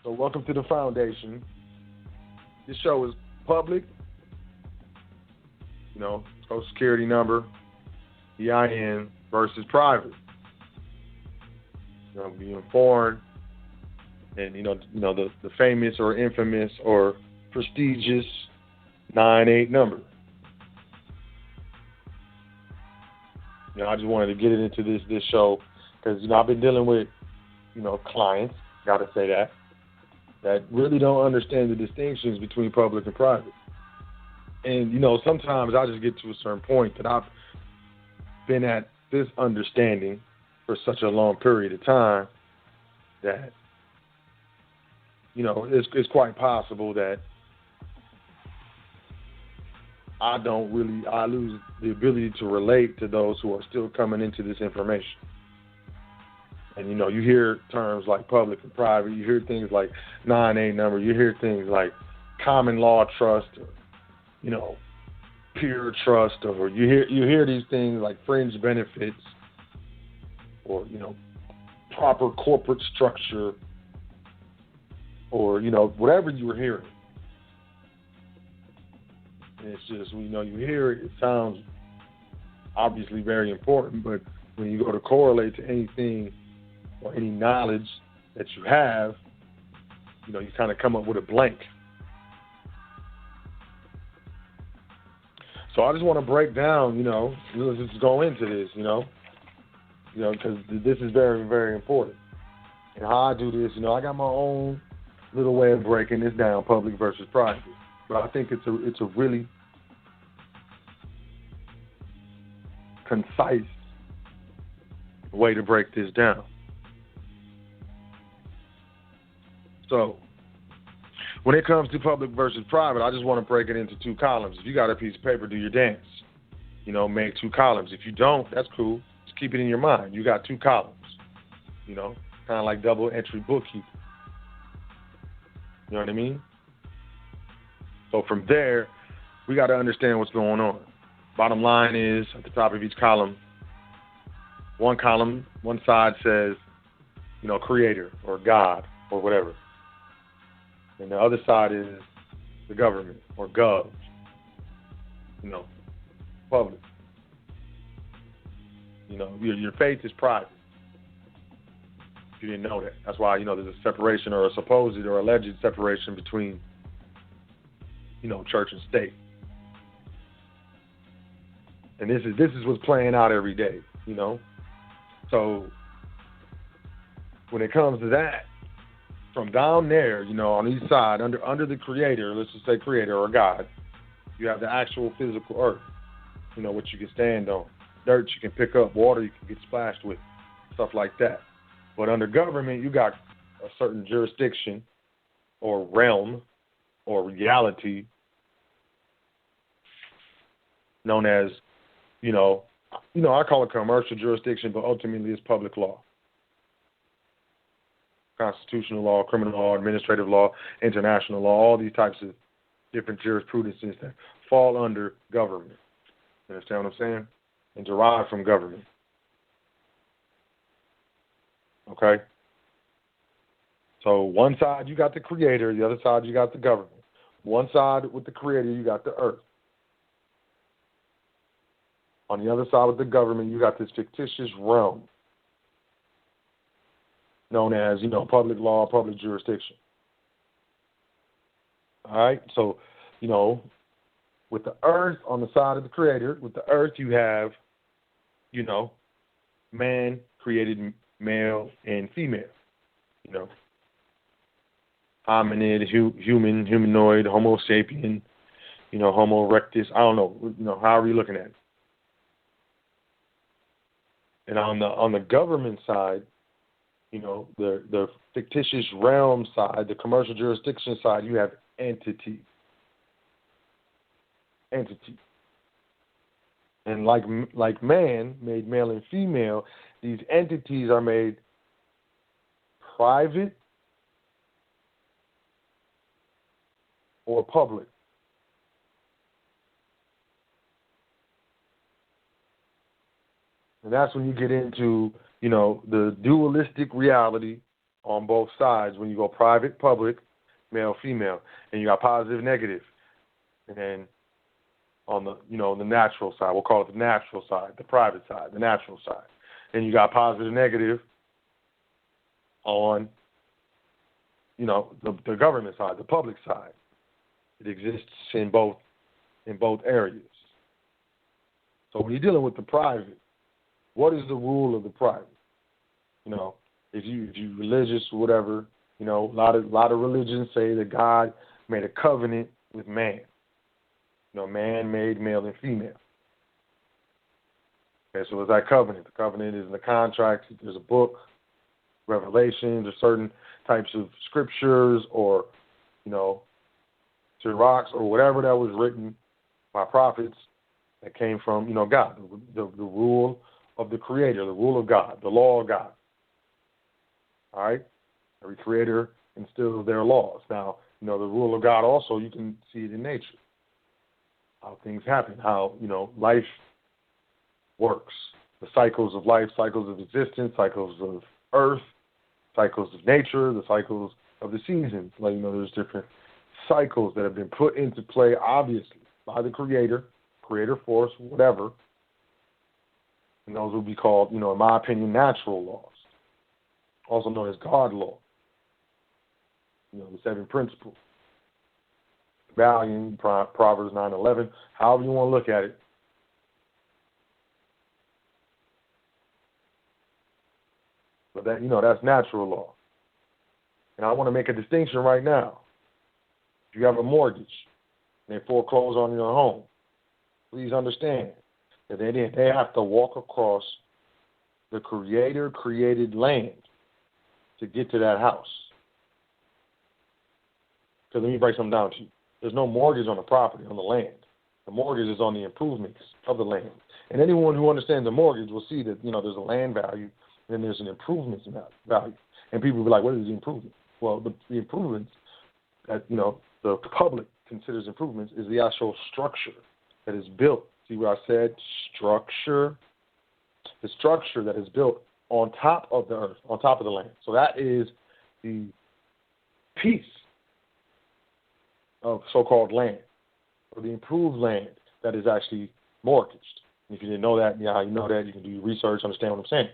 So welcome to the foundation. This show is public, Social Security number, EIN versus private. Being foreign, and the famous or infamous or prestigious 98 number. I just wanted to get it into this show because I've been dealing with clients, got to say that really don't understand the distinctions between public and private. And sometimes I just get to a certain point that I've been at this understanding for such a long period of time that it's quite possible that I lose the ability to relate to those who are still coming into this information. And, you hear terms like public and private, you hear things like 9A number, you hear things like common law trust, or, peer trust, or you hear these things like fringe benefits, or, proper corporate structure, or, whatever you were hearing. And it's just, you hear it, it sounds obviously very important, but when you go to correlate to anything or any knowledge that you have, you kind of come up with a blank. So I just want to break down, let's just go into this, because this is very, very important. And how I do this, I got my own little way of breaking this down, public versus private. But I think it's a really concise way to break this down. So when it comes to public versus private, I just want to break it into two columns. If you got a piece of paper, do your dance. Make two columns. If you don't, that's cool. Just keep it in your mind. You got two columns. Kind of like double entry bookkeeping. You know what I mean? So from there, we got to understand what's going on. Bottom line is, at the top of each column, one side says, creator or God or whatever. And the other side is the government or gov, public. Your faith is private. If you didn't know that. That's why, there's a separation or a supposed or alleged separation between, church and state. And this is what's playing out every day, So when it comes to that, from down there, on each side, under the creator, let's just say creator or God, you have the actual physical earth, what you can stand on. Dirt you can pick up, water you can get splashed with, stuff like that. But under government, you got a certain jurisdiction or realm or reality known as, I call it commercial jurisdiction, but ultimately it's public law. Constitutional law, criminal law, administrative law, international law, all these types of different jurisprudences that fall under government. You understand what I'm saying? And derive from government. Okay? So one side you got the creator, the other side you got the government. One side with the creator you got the earth. On the other side with the government you got this fictitious realm known as, public law, public jurisdiction. All right? So, with the earth on the side of the creator, with the earth you have, man created male and female, hominid, human, humanoid, homo sapien, homo erectus, I don't know, however you're looking at it. And on the government side, the fictitious realm side, the commercial jurisdiction side, you have entity. And like man made male and female, these entities are made private or public. And that's when you get into, the dualistic reality on both sides when you go private, public, male, female, and you got positive, negative. And then on the, the natural side, we'll call it the natural side, the private side, the natural side. And you got positive, negative on, the government side, the public side. It exists in both areas. So when you're dealing with the private, what is the rule of the private? If you religious or whatever, a lot of religions say that God made a covenant with man. Man made male and female. Okay, so it's that covenant. The covenant is in the contract. There's a book, Revelations, or certain types of scriptures, or Sirachs, or whatever that was written by prophets that came from God, the rule of the Creator, the rule of God, the law of God. All right, every creator instills their laws. Now, the rule of God also, you can see it in nature. How things happen, how, life works. The cycles of life, cycles of existence, cycles of earth, cycles of nature, the cycles of the seasons. There's different cycles that have been put into play, obviously, by the creator force, whatever. And those would be called, in my opinion, natural laws, also known as God law. The 7 principles. Valiant, Proverbs 9:11, however you want to look at it. But that, that's natural law. And I want to make a distinction right now. If you have a mortgage and they foreclose on your home, please understand that they have to walk across the creator-created land to get to that house. Because let me break something down to you. There's no mortgage on the property, on the land. The mortgage is on the improvements of the land. And anyone who understands the mortgage will see that, there's a land value and then there's an improvements value. And people will be like, what is the improvement? Well, the improvements that, the public considers improvements is the actual structure that is built. See what I said? Structure. The structure that is built on top of the earth, on top of the land. So that is the piece of so-called land, or the improved land that is actually mortgaged. And if you didn't know that, how you know that, you can do your research, understand what I'm saying.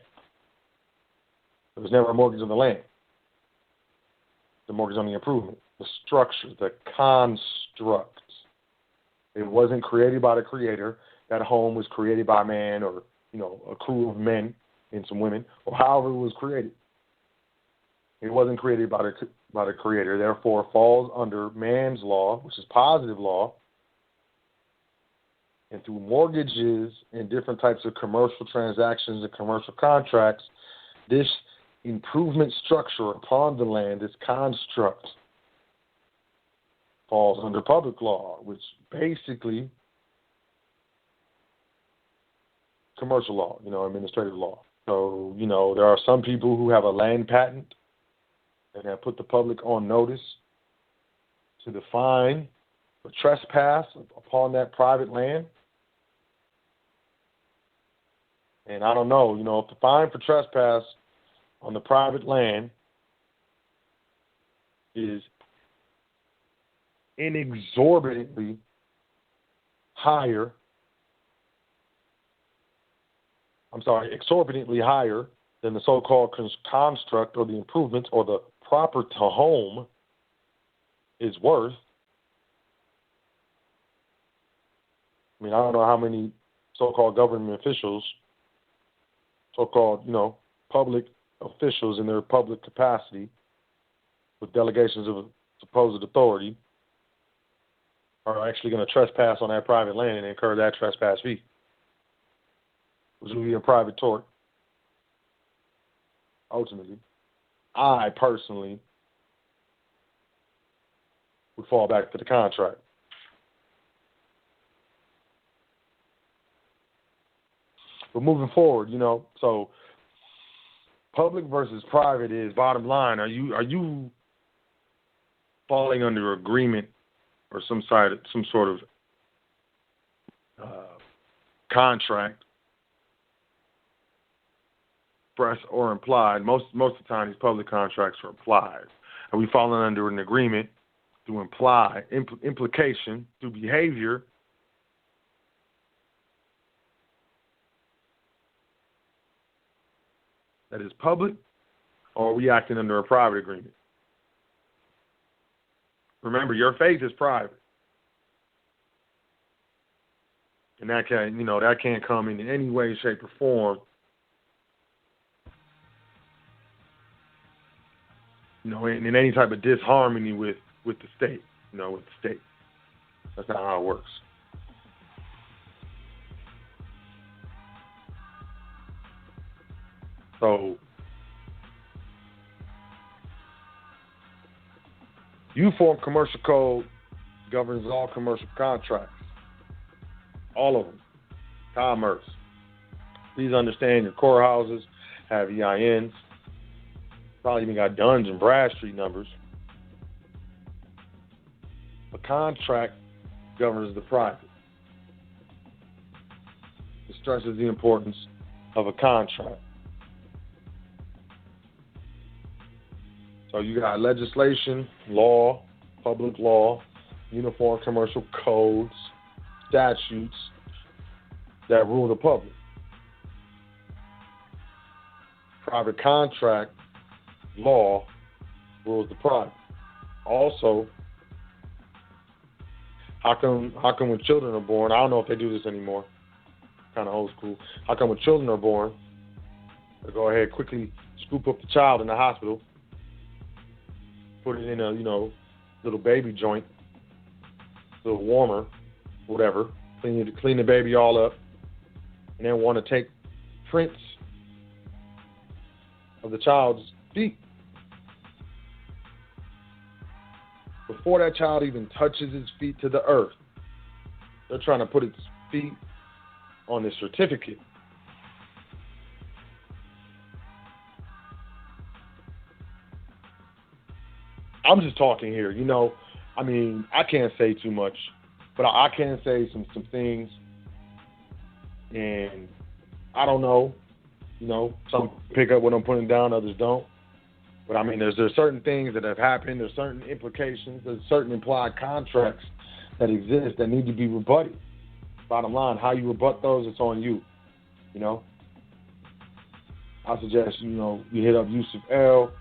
There was never a mortgage on the land. The mortgage on the improvement, the structure, the construct. It wasn't created by the creator. That home was created by man, or, a crew of men and some women, or however it was created. It wasn't created by the creator, therefore falls under man's law, which is positive law. And through mortgages and different types of commercial transactions and commercial contracts, this improvement structure upon the land, this construct, falls under public law, which basically commercial law, administrative law. So, there are some people who have a land patent and have put the public on notice to define a trespass upon that private land. And I don't know, if the fine for trespass on the private land is exorbitantly higher than the so-called construct or the improvements or the proper to home is worth. I mean, I don't know how many so-called government officials, so-called, public officials in their public capacity with delegations of supposed authority are actually going to trespass on that private land and incur that trespass fee, which will be a private tort. Ultimately, I personally would fall back to the contract. But moving forward, so public versus private is bottom line. Are you falling under agreement or some sort of contract express or implied. Most of the time, these public contracts are implied. And we falling under an agreement through implication, through behavior. That is public, or are we acting under a private agreement? Remember, your faith is private. And that can't come in any way, shape, or form, in any type of disharmony with the state, with the state. That's not how it works. So, Uniform Commercial Code governs all commercial contracts. All of them. Commerce. Please understand your courthouses have EINs. Probably even got Duns and Bradstreet numbers. A contract governs the private. It stresses the importance of a contract. So you got legislation, law, public law, uniform commercial codes, statutes that rule the public. Private contract law rules the private. Also, how come when children are born, I don't know if they do this anymore, kind of old school, how come when children are born, they go ahead quickly scoop up the child in the hospital, put it in a, little baby joint, little warmer, whatever, clean the baby all up, and then want to take prints of the child's feet. Before that child even touches his feet to the earth, they're trying to put its feet on his certificate. I'm just talking here, I can't say too much, but I can say some things, and I don't know, some pick up what I'm putting down, others don't. But there's certain things that have happened, there's certain implications, there's certain implied contracts that exist that need to be rebutted. Bottom line, how you rebut those, it's on you. I suggest, you hit up Yusuf L,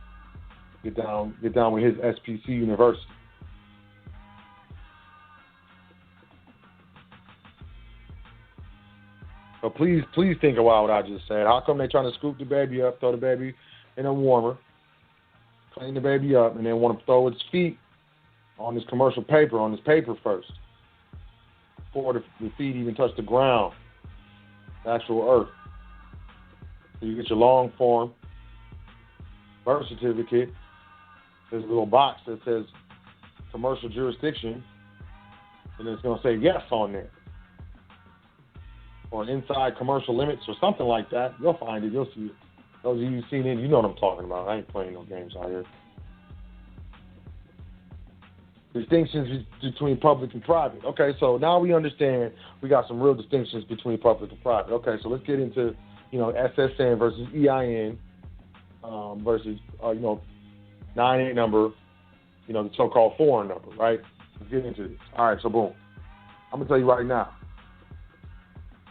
get down with his SPC University. So please think about what I just said. How come they trying to scoop the baby up, throw the baby in a warmer, clean the baby up, and then want to throw its feet on this commercial paper, on this paper first, before the feet even touch the ground, the actual earth? So you get your long form birth certificate. There's a little box that says commercial jurisdiction, and it's going to say yes on there. Or inside commercial limits or something like that. You'll find it. You'll see it. Those of you who've seen it, you know what I'm talking about. I ain't playing no games out here. Distinctions between public and private. Okay, so now we understand we got some real distinctions between public and private. Okay, so let's get into, SSN versus EIN versus, 98 number, the so-called foreign number, right? Let's get into this. All right, so boom. I'm going to tell you right now.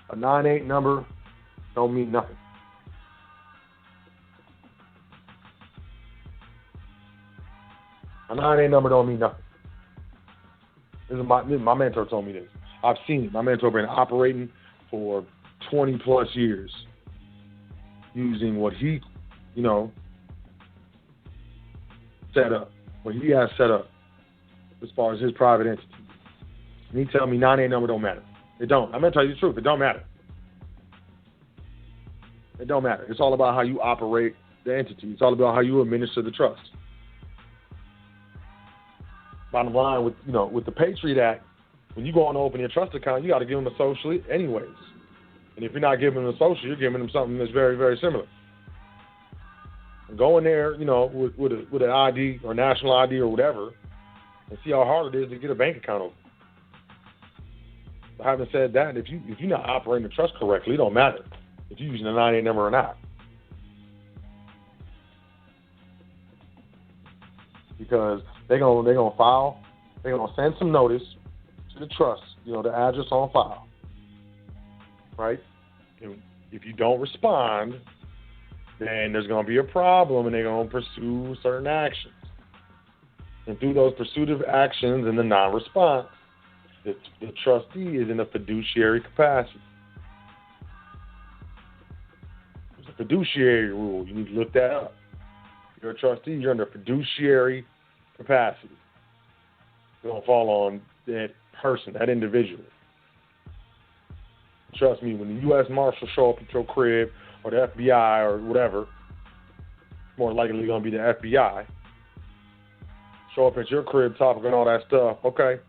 A 98 number don't mean nothing. A 98 number don't mean nothing. My mentor told me this. I've seen it. My mentor been operating for 20 plus years using what he, set up, what he has set up as far as his private entity. And he tell me 98 number don't matter. It don't. I'm going to tell you the truth. It don't matter. It don't matter. It's all about how you operate the entity. It's all about how you administer the trust. Bottom line, with the Patriot Act, when you go on to open your trust account, you got to give them a social anyways. And if you're not giving them a social, you're giving them something that's very, very similar. And go in there, with an ID or national ID or whatever, and see how hard it is to get a bank account open. But having said that, if you're not operating the trust correctly, it don't matter if you're using a 98 number or not. because they're gonna send some notice to the trust, the address on file, right? And if you don't respond, then there's gonna be a problem, and they're gonna pursue certain actions. And through those pursuitive actions and the non-response, the trustee is in a fiduciary capacity. There's a fiduciary rule. You need to look that up. If you're a trustee, you're under fiduciary capacity. You're going to fall on that person, that individual. Trust me, when the U.S. Marshals show up at your crib, or the FBI or whatever, more likely going to be the FBI, show up at your crib talking and all that stuff, okay?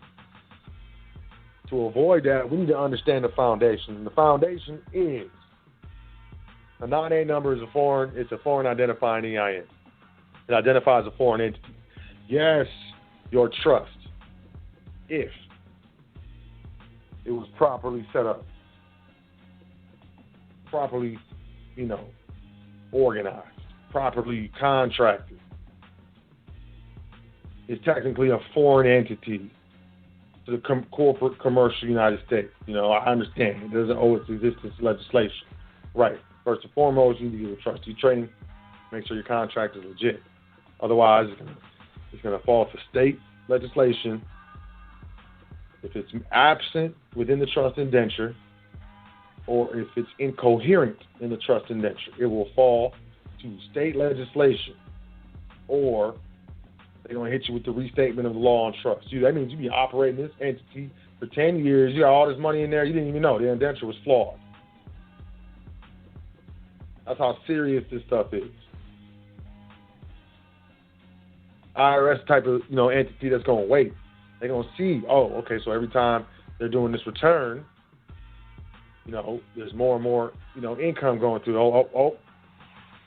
To avoid that, we need to understand the foundation. And the foundation is a 9A number is a foreign identifying EIN. It identifies a foreign entity. Yes, your trust, if it was properly set up, properly, organized, properly contracted, is technically a foreign entity to the corporate commercial United States. I understand it doesn't owe its existence to legislation. Right. First and foremost, you need to get a trustee training. Make sure your contract is legit. Otherwise, it's going to fall to state legislation. If it's absent within the trust indenture, or if it's incoherent in the trust indenture, it will fall to state legislation, or they're going to hit you with the restatement of the law on trust. That means you be operating this entity for 10 years. You got all this money in there. You didn't even know. The indenture was flawed. That's how serious this stuff is. IRS type of, entity that's going to wait. They're going to see, okay, so every time they're doing this return, there's more and more, income going through.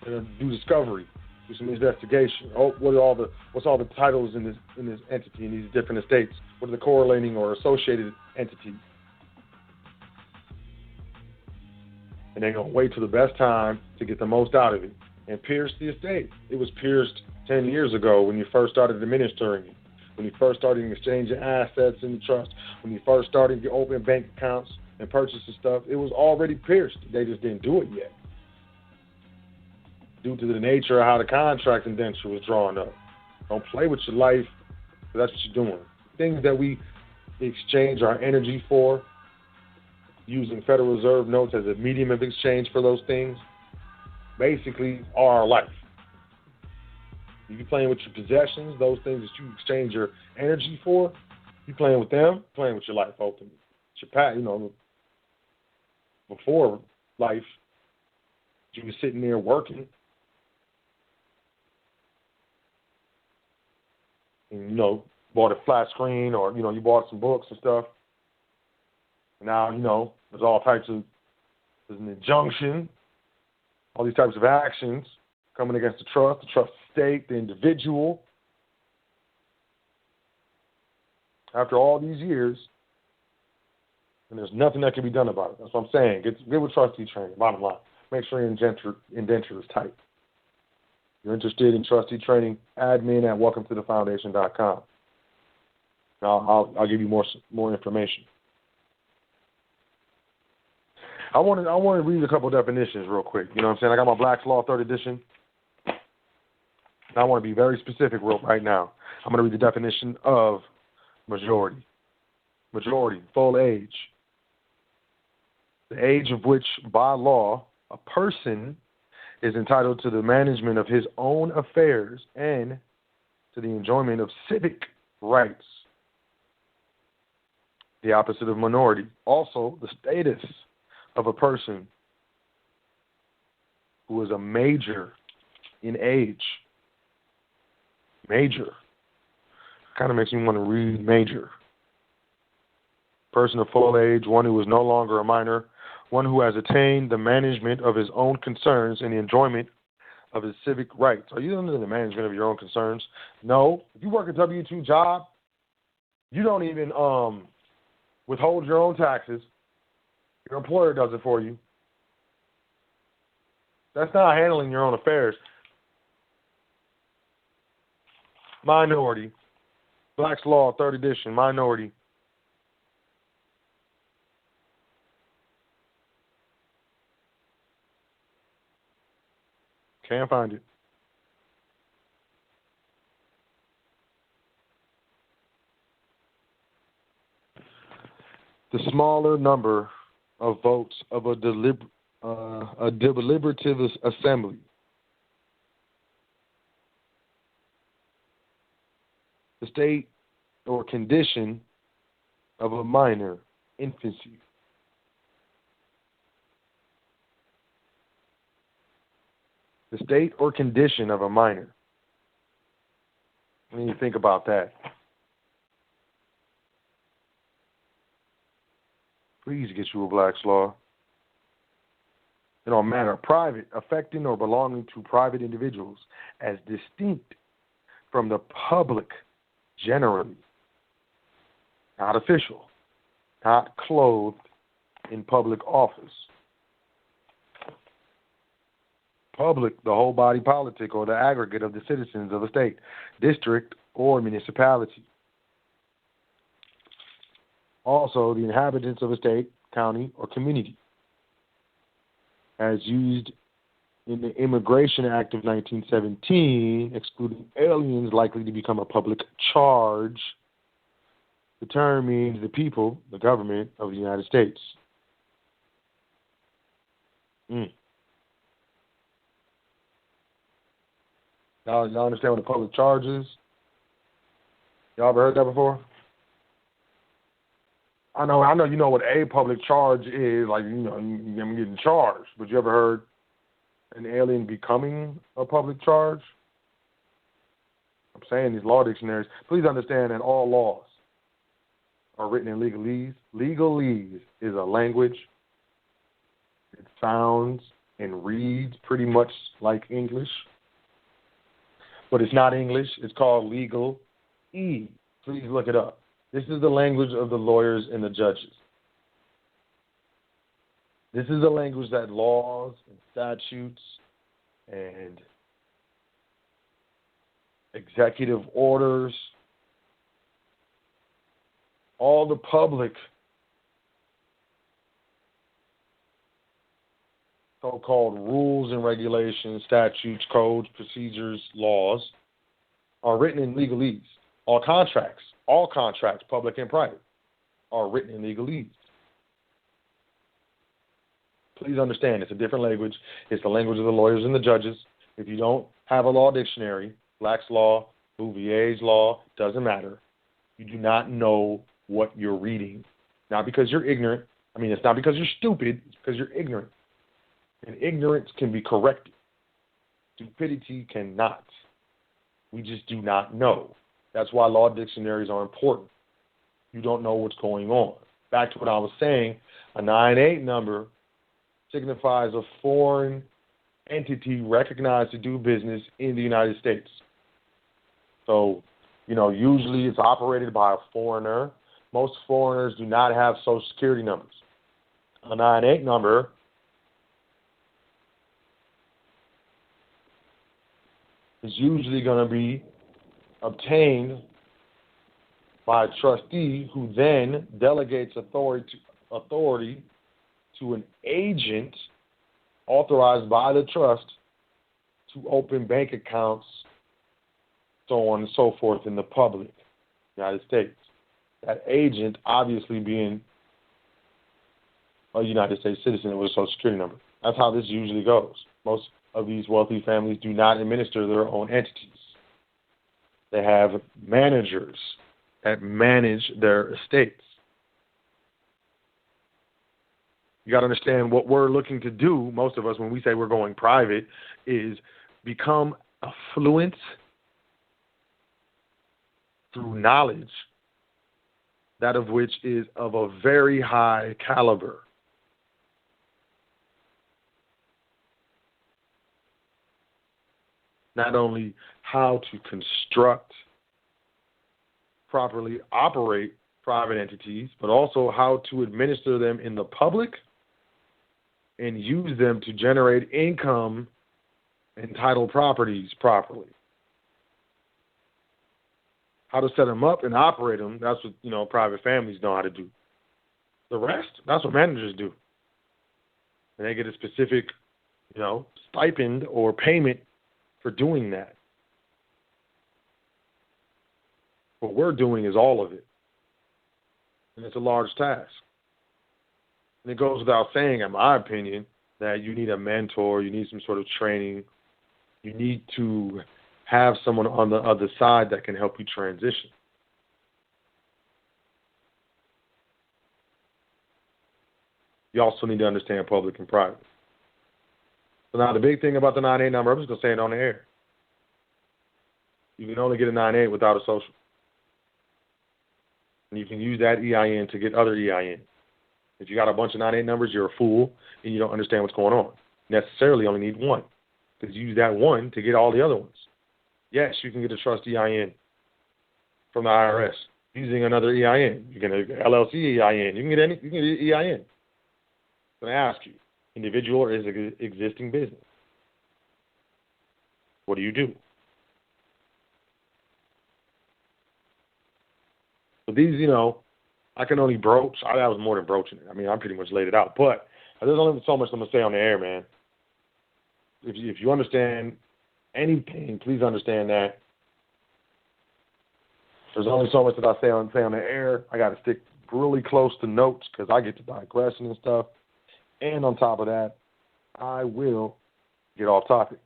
They're going to do discovery. Do some investigation. What's all the titles in this entity in these different estates? What are the correlating or associated entities? And they're gonna wait till the best time to get the most out of it and pierce the estate. It was pierced 10 years ago when you first started administering it, when you first started exchanging assets in the trust, when you first started to open bank accounts and purchasing stuff. It was already pierced. They just didn't do it yet, due to the nature of how the contract indenture was drawn up. Don't play with your life, that's what you're doing. Things that we exchange our energy for, using Federal Reserve notes as a medium of exchange for those things, basically are our life. If you're playing with your possessions, those things that you exchange your energy for, you playing with them, playing with your life ultimately. It's your before life, you were sitting there working, and, bought a flat screen, or, you bought some books and stuff. And now, there's all types of, there's an injunction, all these types of actions coming against the trust estate, the individual. After all these years, and there's nothing that can be done about it. That's what I'm saying. Get with trustee training, bottom line. Make sure your indenture is tight. If you're interested in trustee training, admin at welcometothefoundation.com. I'll give you more information. I want to read a couple definitions real quick. You know what I'm saying? I got my Black's Law 3rd edition. And I want to be very specific right now. I'm going to read the definition of majority. Majority, full age. The age of which, by law, a person is entitled to the management of his own affairs and to the enjoyment of civic rights. The opposite of minority. Also, the status of a person who is a major in age. Major. Kind of makes me want to read major. Person of full age, one who is no longer a minor, one who has attained the management of his own concerns and the enjoyment of his civic rights. Are you under the management of your own concerns? No. If you work a W-2 job, you don't even withhold your own taxes. Your employer does it for you. That's not handling your own affairs. Minority. Black's Law, 3rd edition, minority. Can't find it. The smaller number of votes of a deliberative assembly. The state or condition of a minor infancy. The state or condition of a minor. When you think about that, please get you a Black's Law. It don't matter. Private, affecting or belonging to private individuals as distinct from the public generally. Not official. Not clothed in public office. Public, the whole body politic or the aggregate of the citizens of a state, district, or municipality. Also, the inhabitants of a state, county, or community. As used in the Immigration Act of 1917, excluding aliens likely to become a public charge. The term means the people, the government of the United States. Y'all understand what a public charge is? Y'all ever heard that before? I know you know what a public charge is, like, I'm getting charged. But you ever heard an alien becoming a public charge? I'm saying these law dictionaries. Please understand that all laws are written in legalese. Legalese is a language. It sounds and reads pretty much like English. But it's not English. It's called legal E. Please look it up. This is the language of the lawyers and the judges. This is the language that laws and statutes and executive orders, all the public so-called rules and regulations, statutes, codes, procedures, laws, are written in legalese. All contracts, public and private, are written in legalese. Please understand, it's a different language. It's the language of the lawyers and the judges. If you don't have a law dictionary, Black's Law, Bouvier's Law, doesn't matter. You do not know what you're reading. Not because you're ignorant. It's not because you're stupid. It's because you're ignorant. And ignorance can be corrected. Stupidity cannot. We just do not know. That's why law dictionaries are important. You don't know what's going on. Back to what I was saying, a 98 number signifies a foreign entity recognized to do business in the United States. So, usually it's operated by a foreigner. Most foreigners do not have Social Security numbers. A 98 number is usually going to be obtained by a trustee who then delegates authority to an agent authorized by the trust to open bank accounts, so on and so forth, in the public United States. That agent obviously being a United States citizen with a Social Security number. That's how this usually goes. Most of these wealthy families do not administer their own entities. They have managers that manage their estates. You got to understand what we're looking to do, most of us, when we say we're going private, is become affluent through knowledge, that of which is of a very high caliber. Not only how to construct, properly operate private entities, but also how to administer them in the public and use them to generate income and title properties properly. how to set them up and operate them, that's what, private families know how to do. The rest, that's what managers do. And they get a specific, stipend or payment for doing that. What we're doing is all of it. And it's a large task. And it goes without saying, in my opinion, that you need a mentor, you need some sort of training, you need to have someone on the other side that can help you transition. You also need to understand public and private. So now the big thing about the 98 number, I'm just going to say it on the air. You can only get a 98 without a social. And you can use that EIN to get other EIN. If you got a bunch of 98 numbers, you're a fool and you don't understand what's going on. You necessarily only need one, because you use that one to get all the other ones. Yes, you can get a trust EIN from the IRS using another EIN. You can get an LLC EIN. You can get an EIN. I'm going to ask you, individual or is it existing business? What do you do? So these, I can only broach. That was more than broaching it. I mean, I pretty much laid it out. But there's only so much I'm going to say on the air, man. If you understand anything, please understand that there's only so much that I say on the air. I got to stick really close to notes because I get to digressing and stuff. And on top of that, I will get off topic.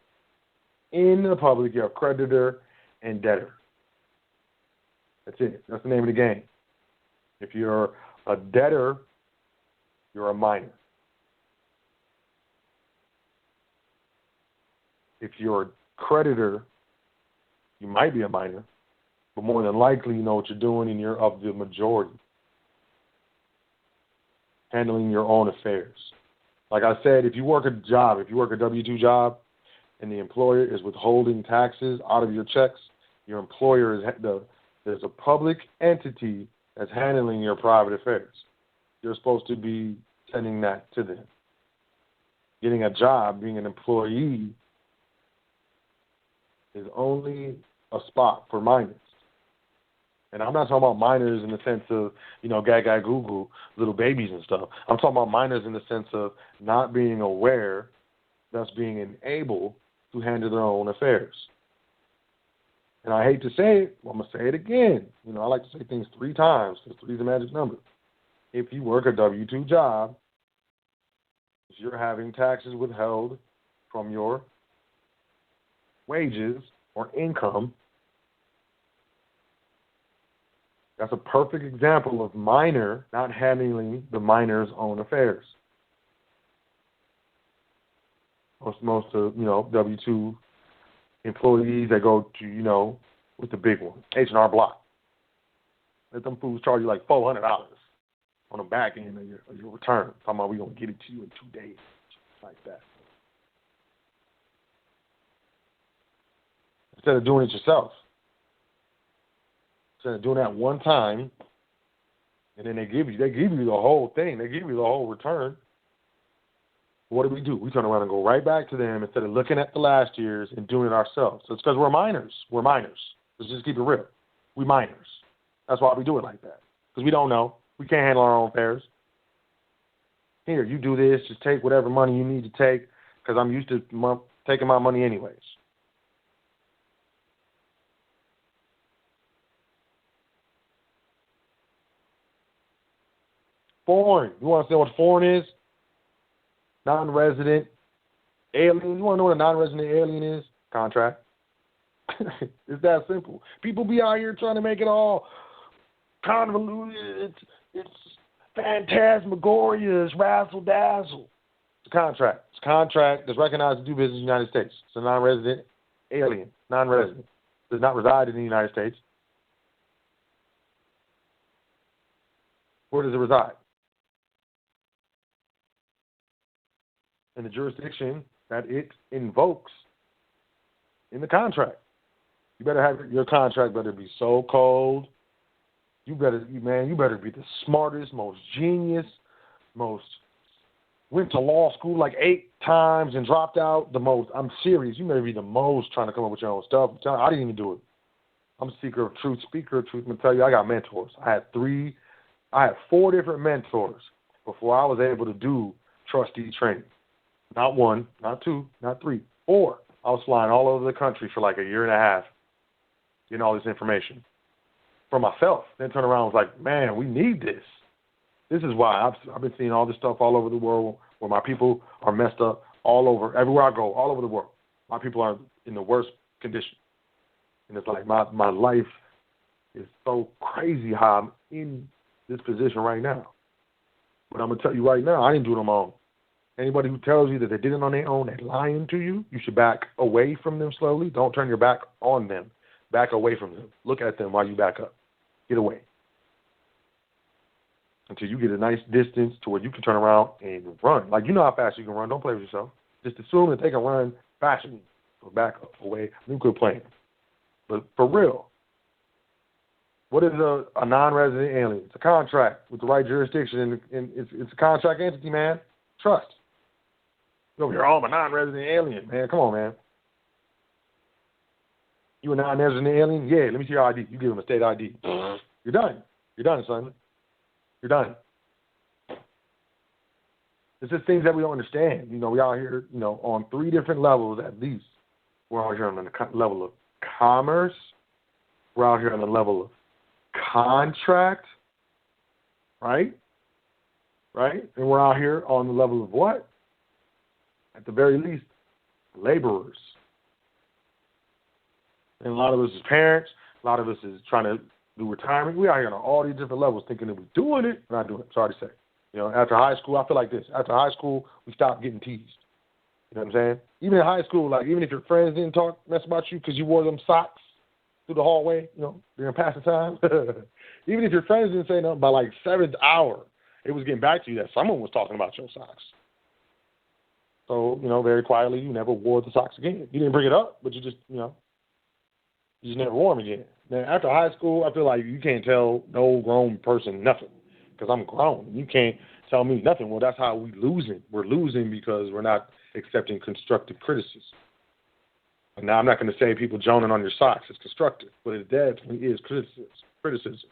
In the public, you have creditor and debtor. That's it. That's the name of the game. If you're a debtor, you're a minor. If you're a creditor, you might be a minor, but more than likely you know what you're doing and you're of the majority, handling your own affairs. Like I said, if you work a job, if you work a W-2 job and the employer is withholding taxes out of your checks, your employer is there's a public entity that's handling your private affairs. You're supposed to be sending that to them. Getting a job, being an employee, is only a spot for minors. And I'm not talking about minors in the sense of, gaga goo little babies and stuff. I'm talking about minors in the sense of not being aware, thus being enabled to handle their own affairs. And I hate to say it, I'm going to say it again. I like to say things 3 times because 3 is a magic number. If you work a W-2 job, if you're having taxes withheld from your wages or income, that's a perfect example of minor not handling the minor's own affairs. Most of, W-2 employees that go to, with the big one, H&R Block. Let them fools charge you like $400 on the back end of your return. Talking about we're going to get it to you in 2 days, like that. Instead of doing it yourself. Instead of doing that one time, and then they give you the whole thing. They give you the whole return. What do? We turn around and go right back to them instead of looking at the last year's and doing it ourselves. So it's because we're minors. We're minors. Let's just keep it real. We minors. That's why we do it like that. Because we don't know. We can't handle our own affairs. Here, you do this. Just take whatever money you need to take because I'm used to taking my money anyways. Foreign. You want to say what foreign is? Non-resident alien. You want to know what a non-resident alien is? Contract. It's that simple. People be out here trying to make it all convoluted. It's phantasmagoria. It's razzle-dazzle. It's a contract. It's a contract that's recognized to do business in the United States. It's a non-resident alien. Non-resident. Does not reside in the United States. Where does it reside? In the jurisdiction that it invokes in the contract. You better have your contract better be so cold. You better be the smartest, most genius, went to law school like 8 times and dropped out the most. I'm serious. You better be the most trying to come up with your own stuff. I didn't even do it. I'm a seeker of truth, speaker of truth. I'm going to tell you, I got mentors. I had 4 different mentors before I was able to do trustee training. Not 1, not 2, not 3, 4. I was flying all over the country for like a year and a half, getting all this information for myself. Then turn around and was like, man, we need this. This is why I've been seeing all this stuff all over the world where my people are messed up all over, everywhere I go, all over the world. My people are in the worst condition. And it's like my life is so crazy how I'm in this position right now. But I'm going to tell you right now, I didn't do it on my own. Anybody who tells you that they did it on their own, they're lying to you. You should back away from them slowly. Don't turn your back on them. Back away from them. Look at them while you back up. Get away. Until you get a nice distance to where you can turn around and run. Like, you know how fast you can run. Don't play with yourself. Just assume that they can run faster than you. So back up, away. You quit playing. But for real, what is a non-resident alien? It's a contract with the right jurisdiction, and it's a contract entity, man. Trust. You over here, oh, I'm a non-resident alien, man. Come on, man. You a non-resident alien? Yeah, let me see your ID. You give them a state ID. You're done. You're done, son. You're done. It's just things that we don't understand. You know, we out here, you know, on 3 different levels at least. We're out here on the level of commerce. We're out here on the level of contract, right? Right? And we're out here on the level of what? At the very least, laborers. And a lot of us is parents. A lot of us is trying to do retirement. We're out here on all these different levels thinking that we're doing it. We're not doing it. Sorry to say. You know, after high school, I feel like this. After high school, we stopped getting teased. You know what I'm saying? Even in high school, like, even if your friends didn't mess about you because you wore them socks through the hallway, you know, during passing time. Even if your friends didn't say nothing, by like 7th hour, it was getting back to you that someone was talking about your socks. So, you know, very quietly, you never wore the socks again. You didn't bring it up, but you just, you know, you just never wore them again. Now, after high school, I feel like you can't tell no grown person nothing because I'm grown. You can't tell me nothing. Well, that's how we losing. We're losing because we're not accepting constructive criticism. And now I'm not going to say people joning on your socks is constructive, but it definitely is criticism.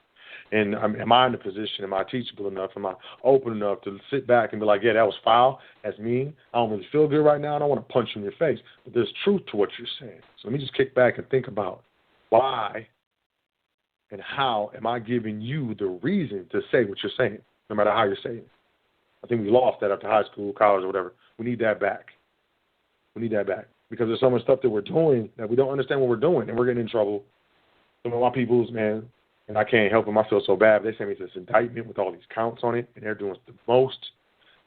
And am I in the position, am I teachable enough, am I open enough to sit back and be like, yeah, that was foul, that's mean, I don't really feel good right now, I don't want to punch you in your face. But there's truth to what you're saying. So let me just kick back and think about why and how am I giving you the reason to say what you're saying, no matter how you're saying it. I think we lost that after high school, college, or whatever. We need that back. We need that back. Because there's so much stuff that we're doing that we don't understand what we're doing, and we're getting in trouble. Some of my people's, man, and I can't help them. I feel so bad. They sent me this indictment with all these counts on it, and they're doing the most.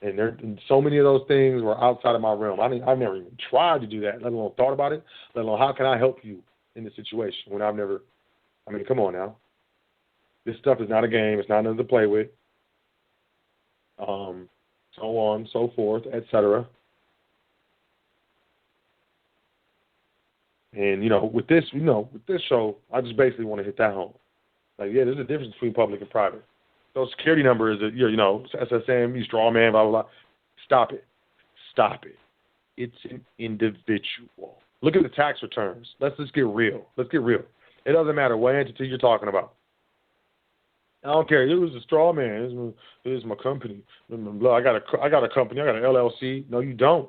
And so many of those things were outside of my realm. I've never even tried to do that, let alone thought about it, let alone how can I help you in this situation when I've never, I mean, come on now. This stuff is not a game. It's not nothing to play with. So on, so forth, etc. And, you know, with this show, I just basically want to hit that home. Like, yeah, there's a difference between public and private. Social security number is, you know, SSN, you straw man, blah, blah, blah. Stop it. Stop it. It's an individual. Look at the tax returns. Let's just get real. Let's get real. It doesn't matter what entity you're talking about. I don't care. It was a straw man. This is my company. Blah, blah, blah. I got a company. I got an LLC. No, you don't.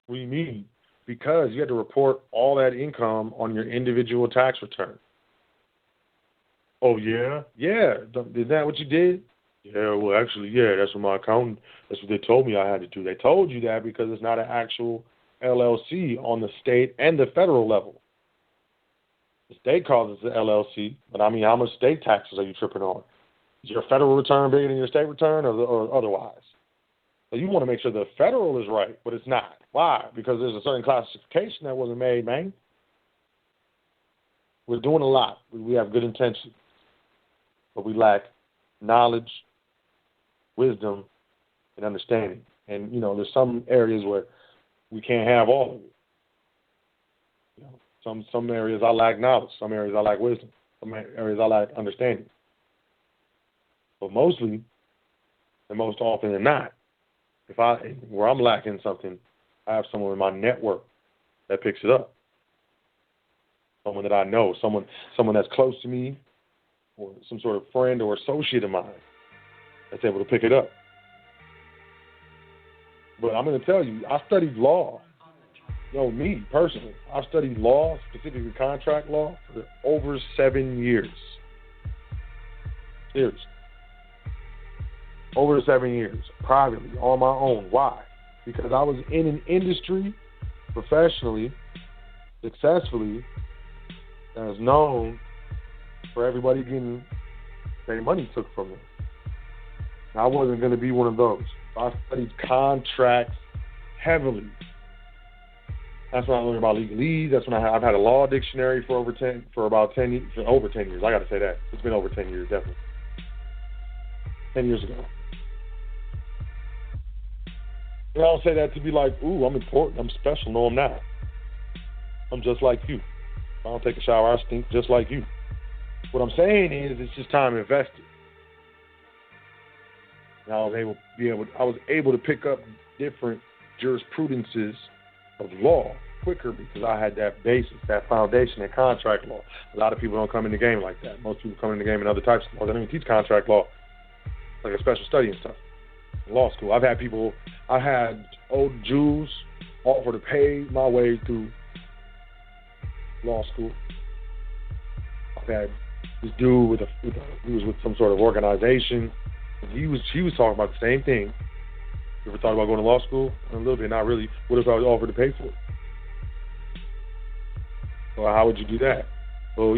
What do you mean? Because you had to report all that income on your individual tax return. Oh, yeah? Yeah. Is that what you did? Yeah, well, actually, yeah, that's what my accountant, that's what they told me I had to do. They told you that because it's not an actual LLC on the state and the federal level. The state calls it the LLC, but I mean, how much state taxes are you tripping on? Is your federal return bigger than your state return or otherwise? So you want to make sure the federal is right, but it's not. Why? Because there's a certain classification that wasn't made, man. We're doing a lot. We have good intentions, but we lack knowledge, wisdom, and understanding. And, you know, there's some areas where we can't have all of it. You know, some areas I lack knowledge. Some areas I lack wisdom. Some areas I lack understanding. But mostly, and most often than not, where I'm lacking something, I have someone in my network that picks it up. someone that I know, someone that's close to me, or some sort of friend or associate of mine that's able to pick it up. But I'm going to tell you, I studied law. Me personally, I've studied law, specifically contract law, for over 7 years. Seriously. Over 7 years, privately, on my own. Why? Because I was in an industry, professionally, successfully, that is known for everybody getting their money took from them. And I wasn't going to be one of those. I studied contracts heavily. That's when I learned about legalese. That's when I've had a law dictionary for over 10 years. I got to say that. It's been over 10 years, definitely. 10 years ago. And I don't say that to be like, ooh, I'm important, I'm special. No, I'm not. I'm just like you. If I don't take a shower, I stink just like you. What I'm saying is it's just time invested. And I was able to pick up different jurisprudences of law quicker because I had that basis, that foundation in contract law. A lot of people don't come in the game like that. Most people come in the game in other types of law. They don't even teach contract law, like a special study and stuff. In law school, I had old Jews offer to pay my way through law school. I've had this dude he was with some sort of organization. He was talking about the same thing. You ever thought about going to law school? A little bit, not really. What if I was offered to pay for it? Well, how would you do that? Well,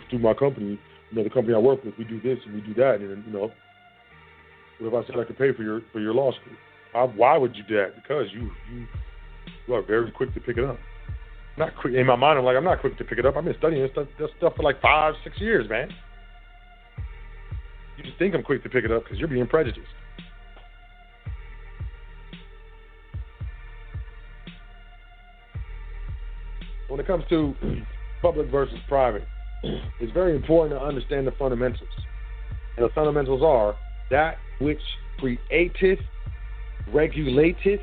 through my company, the company I work with, we do this and we do that, and what if I said I could pay for your law school? Why would you do that? Because you are very quick to pick it up. I'm not quick in my mind. I'm not quick to pick it up. I've been studying this stuff for like 5-6 years, man. You just think I'm quick to pick it up because you're being prejudiced. When it comes to public versus private, it's very important to understand the fundamentals. And the fundamentals are that which createth, regulateth,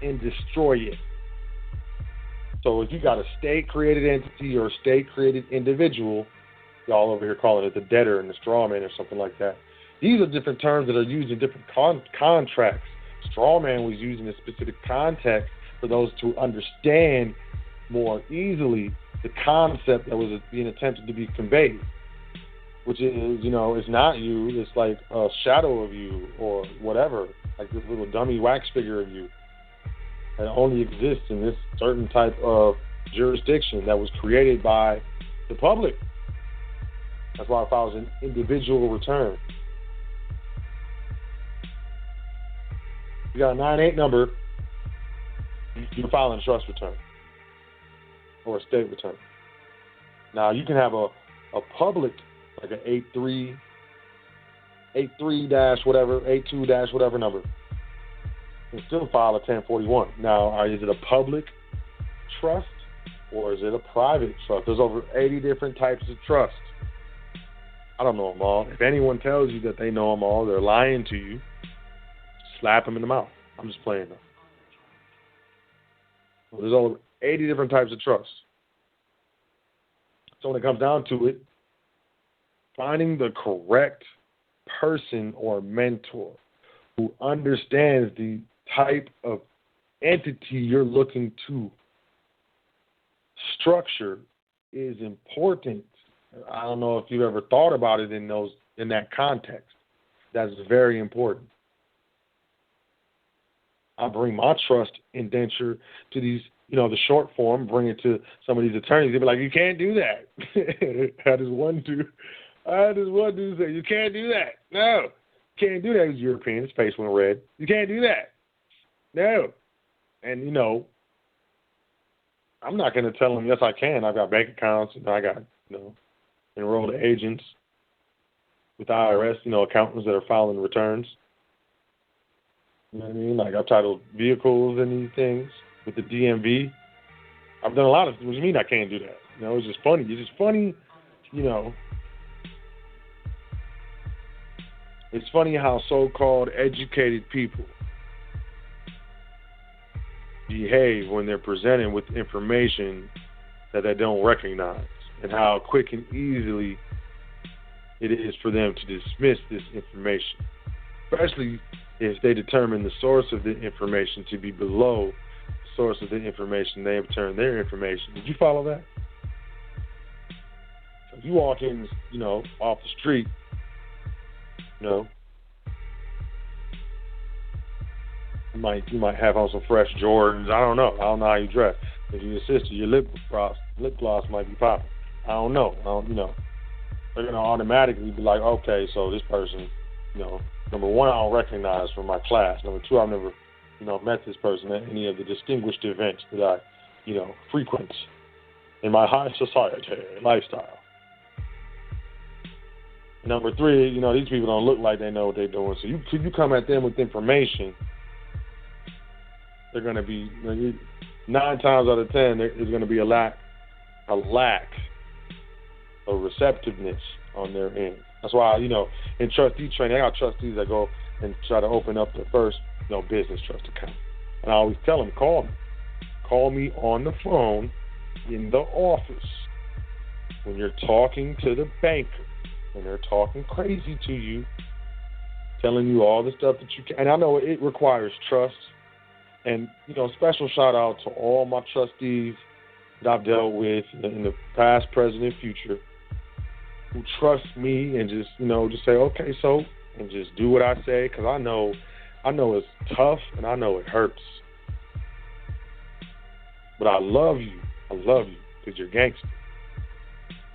and destroyeth. So if you got a state-created entity or a state-created individual, y'all over here calling it the debtor and the straw man or something like that. These are different terms that are used in different contracts. Straw man was used in a specific context for those to understand more easily the concept that was being attempted to be conveyed, which is, it's not you, it's like a shadow of you or whatever, like this little dummy wax figure of you that only exists in this certain type of jurisdiction that was created by the public. That's why it files an individual return. You got a 98 number, you're filing a trust return or a state return. Now you can have a public, like an 82-whatever number, and still file a 1041. Now, is it a public trust or is it a private trust? There's over 80 different types of trust. I don't know them all. If anyone tells you that they know them all, they're lying to you. Slap them in the mouth. I'm just playing them. Well, there's over 80 different types of trust. So when it comes down to it, finding the correct person or mentor who understands the type of entity you're looking to structure is important. I don't know if you've ever thought about it in that context. That's very important. I bring my trust indenture to these, the short form, bring it to some of these attorneys. They'll be like, you can't do that. I had this one dude say, you can't do that. No, you can't do that. He's European. His face went red. You can't do that. No. And, I'm not going to tell him, yes, I can. I've got bank accounts, and I got, enrolled agents with the IRS, accountants that are filing returns. You know what I mean? Like, I've titled vehicles and these things with the DMV. I've done a lot of things. What do you mean I can't do that? It's just funny. It's just funny, It's funny how so-called educated people behave when they're presented with information that they don't recognize. and how quick and easily it is for them to dismiss this information, especially if they determine the source of the information to be below the source of the information they obtain their information. Did you follow that? So if you walk in, off the street, you might have on some fresh Jordans. I don't know how you dress. If you're a sister, your lip gloss might be popping. I don't know. They're gonna automatically be like, okay, so this person, number one, I don't recognize from my class. Number two, I've never, met this person at any of the distinguished events that I, frequent in my high society lifestyle. Number three, these people don't look like they know what they're doing. So you come at them with information, they're going to be 9 times out of 10 there's going to be a lack of receptiveness on their end. That's why in trustee training, I got trustees that go and try to open up their first business trust account, and I always tell them, call me on the phone in the office when you're talking to the banker and they're talking crazy to you, telling you all the stuff that you can. And I know it requires trust. And, special shout out to all my trustees that I've dealt with in the past, present, and future who trust me and just, just say, okay, so, and just do what I say, because I know it's tough and I know it hurts. But I love you because you're gangster.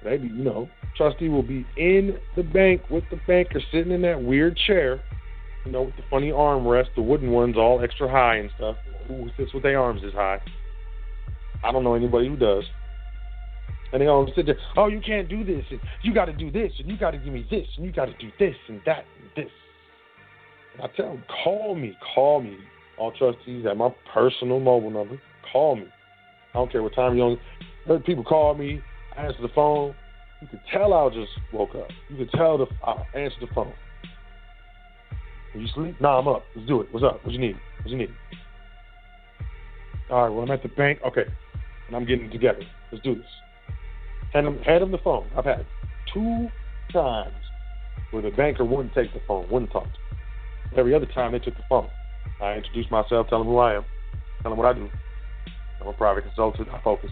Maybe, trustee will be in the bank with the banker sitting in that weird chair, with the funny armrest, the wooden ones all extra high and stuff. Who sits with their arms this high? I don't know anybody who does. And they all sit there, oh, you can't do this, and you got to do this, and you got to give me this, and you got to do this and that and this. And I tell them, call me, all trustees at my personal mobile number. Call me. I don't care what time you're on. People call me, I answer the phone. You could tell I just woke up. You could tell I answer the phone. Are you asleep? Nah, I'm up. Let's do it. What's up? What you need? All right, well, I'm at the bank. Okay. And I'm getting it together. Let's do this. Hand them the phone. I've had 2 times where the banker wouldn't take the phone, wouldn't talk to me. Every other time they took the phone. I introduced myself, tell them who I am, tell them what I do. I'm a private consultant. I focus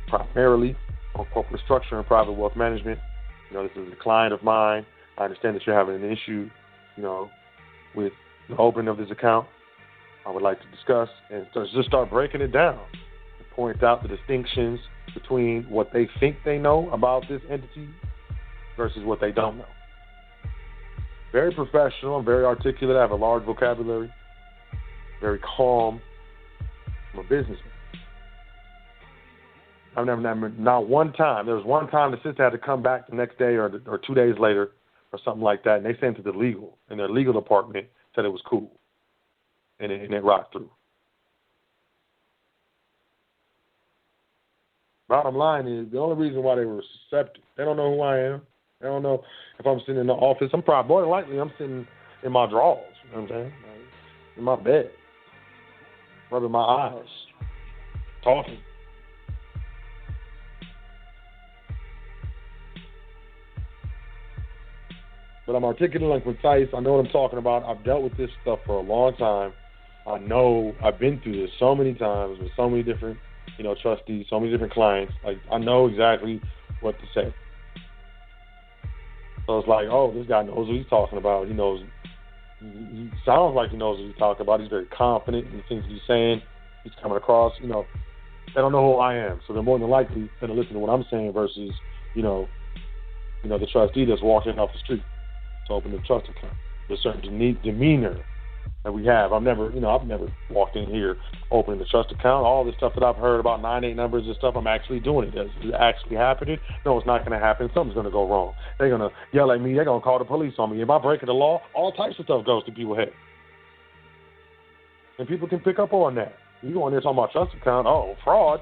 primarily on corporate structure and private wealth management. This is a client of mine. I understand that you're having an issue, with the opening of this account. I would like to discuss and just start breaking it down and point out the distinctions between what they think they know about this entity versus what they don't know. Very professional. I'm very articulate. I have a large vocabulary. Very calm. I'm a businessman. I've never, not one time. There was one time the sister had to come back the next day or 2 days later or something like that, and they sent it to the legal, and their legal department said it was cool, and it rocked through. Bottom line is, the only reason why they were receptive, they don't know who I am. They don't know if I'm sitting in the office. I'm probably, more than likely, I'm sitting in my drawers, you know what I'm saying? In my bed, rubbing my eyes, talking. But I'm articulate and concise. I know what I'm talking about. I've dealt with this stuff for a long time. I know I've been through this so many times with so many different, trustees, so many different clients. Like, I know exactly what to say. So it's like, oh, this guy knows what he's talking about. He sounds like he knows what he's talking about. He's very confident in the things he's saying. He's coming across, They don't know who I am. So they're more than likely going to listen to what I'm saying versus, the trustee that's walking off the street to open the trust account. There's a certain demeanor that we have. I've never walked in here opening the trust account. All this stuff that I've heard about 9(8) numbers and stuff, I'm actually doing it. Is it actually happening? No, it's not going to happen. Something's going to go wrong. They're going to yell at me. They're going to call the police on me. If I break the law, all types of stuff goes to people's head. And people can pick up on that. You go in there talking about trust account, oh, fraud,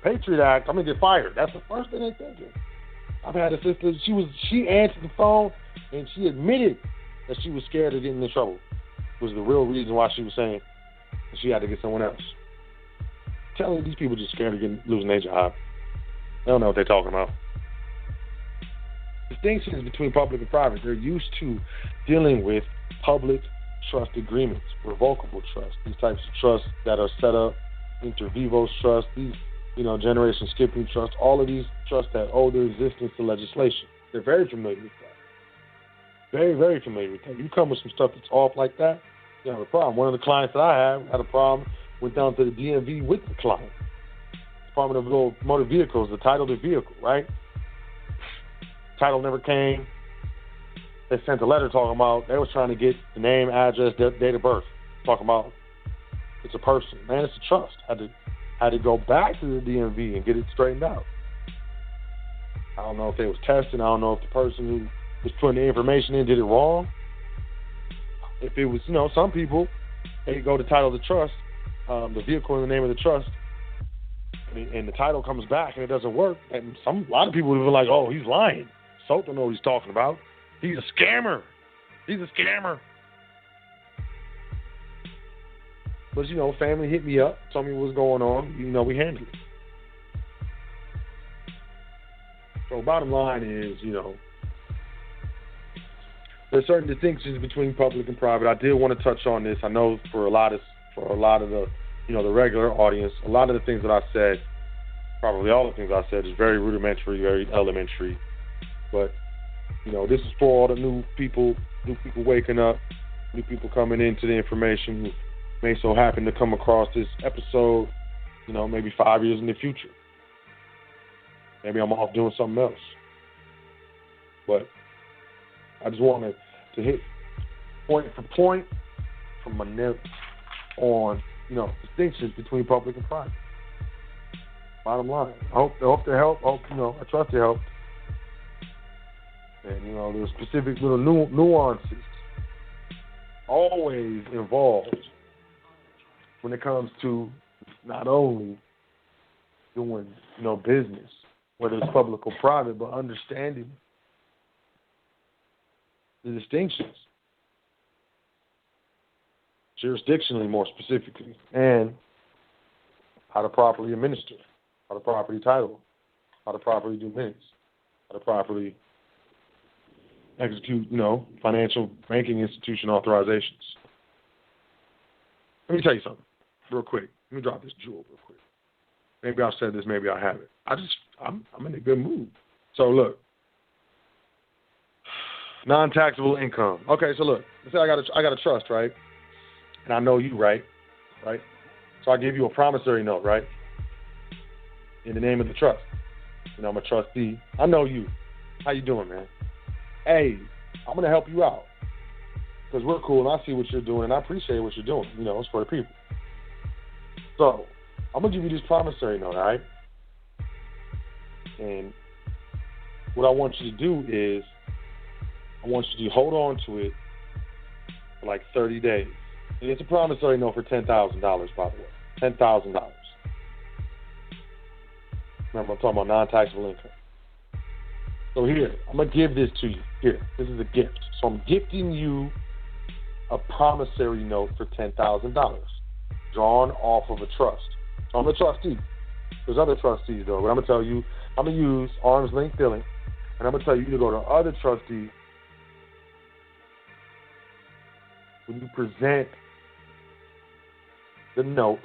Patriot Act, I'm going to get fired. That's the first thing they're thinking. I've had a sister, she answered the phone, and she admitted that she was scared of getting in trouble. Was the real reason why she was saying that she had to get someone else. I'm telling you, these people just scared of losing their job. They don't know what they're talking about. distinctions between public and private. They're used to dealing with public trust agreements, revocable trust, these types of trusts that are set up, inter vivos trust, these, generation skipping trust, all of these trusts that owe their existence to legislation. They're very familiar with that. Very, very familiar with that. You come with some stuff that's off like that, you have a problem. One of the clients that I had a problem, went down to the DMV with the client. Department of Motor Vehicles, the title of the vehicle, right? Title never came. They sent a letter talking about they was trying to get the name, address, date of birth. Talking about it's a person. Man, it's a trust. Had to go back to the DMV and get it straightened out. I don't know if they was testing. I don't know if the person who was putting the information in did it wrong. If it was, some people, they go to title of the trust, the vehicle in the name of the trust, and the title comes back and it doesn't work. And a lot of people would be like, "Oh, he's lying. Sot don't know what he's talking about. He's a scammer. He's a scammer." But, family hit me up, told me what was going on. We handled it. So bottom line is, there's certain distinctions between public and private. I did want to touch on this. I know for a lot of the, the regular audience, a lot of the things that I said, probably all the things I said, is very rudimentary, very elementary. But, this is for all the new people waking up, new people coming into the information who may so happen to come across this episode, maybe 5 years in the future. Maybe I'm off doing something else. But I just wanted to hit point for point from my notes on, distinctions between public and private. Bottom line. I hope they help. I trust they help. And, there's specific little nuances always involved when it comes to not only doing, business, whether it's public or private, but understanding the distinctions, jurisdictionally more specifically, and how to properly administer, how to properly title, how to properly do minutes, how to properly execute, financial banking institution authorizations. Let me tell you something real quick. Let me drop this jewel real quick. Maybe I've said this, maybe I haven't. I'm in a good mood. So look, non-taxable income. Okay, so look, let's say I got a trust, right? And I know you, right? So I give you a promissory note, right? In the name of the trust. I'm a trustee. I know you. How you doing, man? Hey, I'm gonna help you out because we're cool and I see what you're doing and I appreciate what you're doing. It's for the people. So I'm gonna give you this promissory note, all right? And what I want you to do is I want you to hold on to it for like 30 days. And it's a promissory note for $10,000, by the way. $10,000. Remember, I'm talking about non-taxable income. So here, I'm going to give this to you. Here, this is a gift. So I'm gifting you a promissory note for $10,000 drawn off of a trust. So I'm a trustee. There's other trustees, though. But I'm going to tell you, I'm going to use arm's length billing, and I'm going to tell you to go to other trustees. When you present the notes,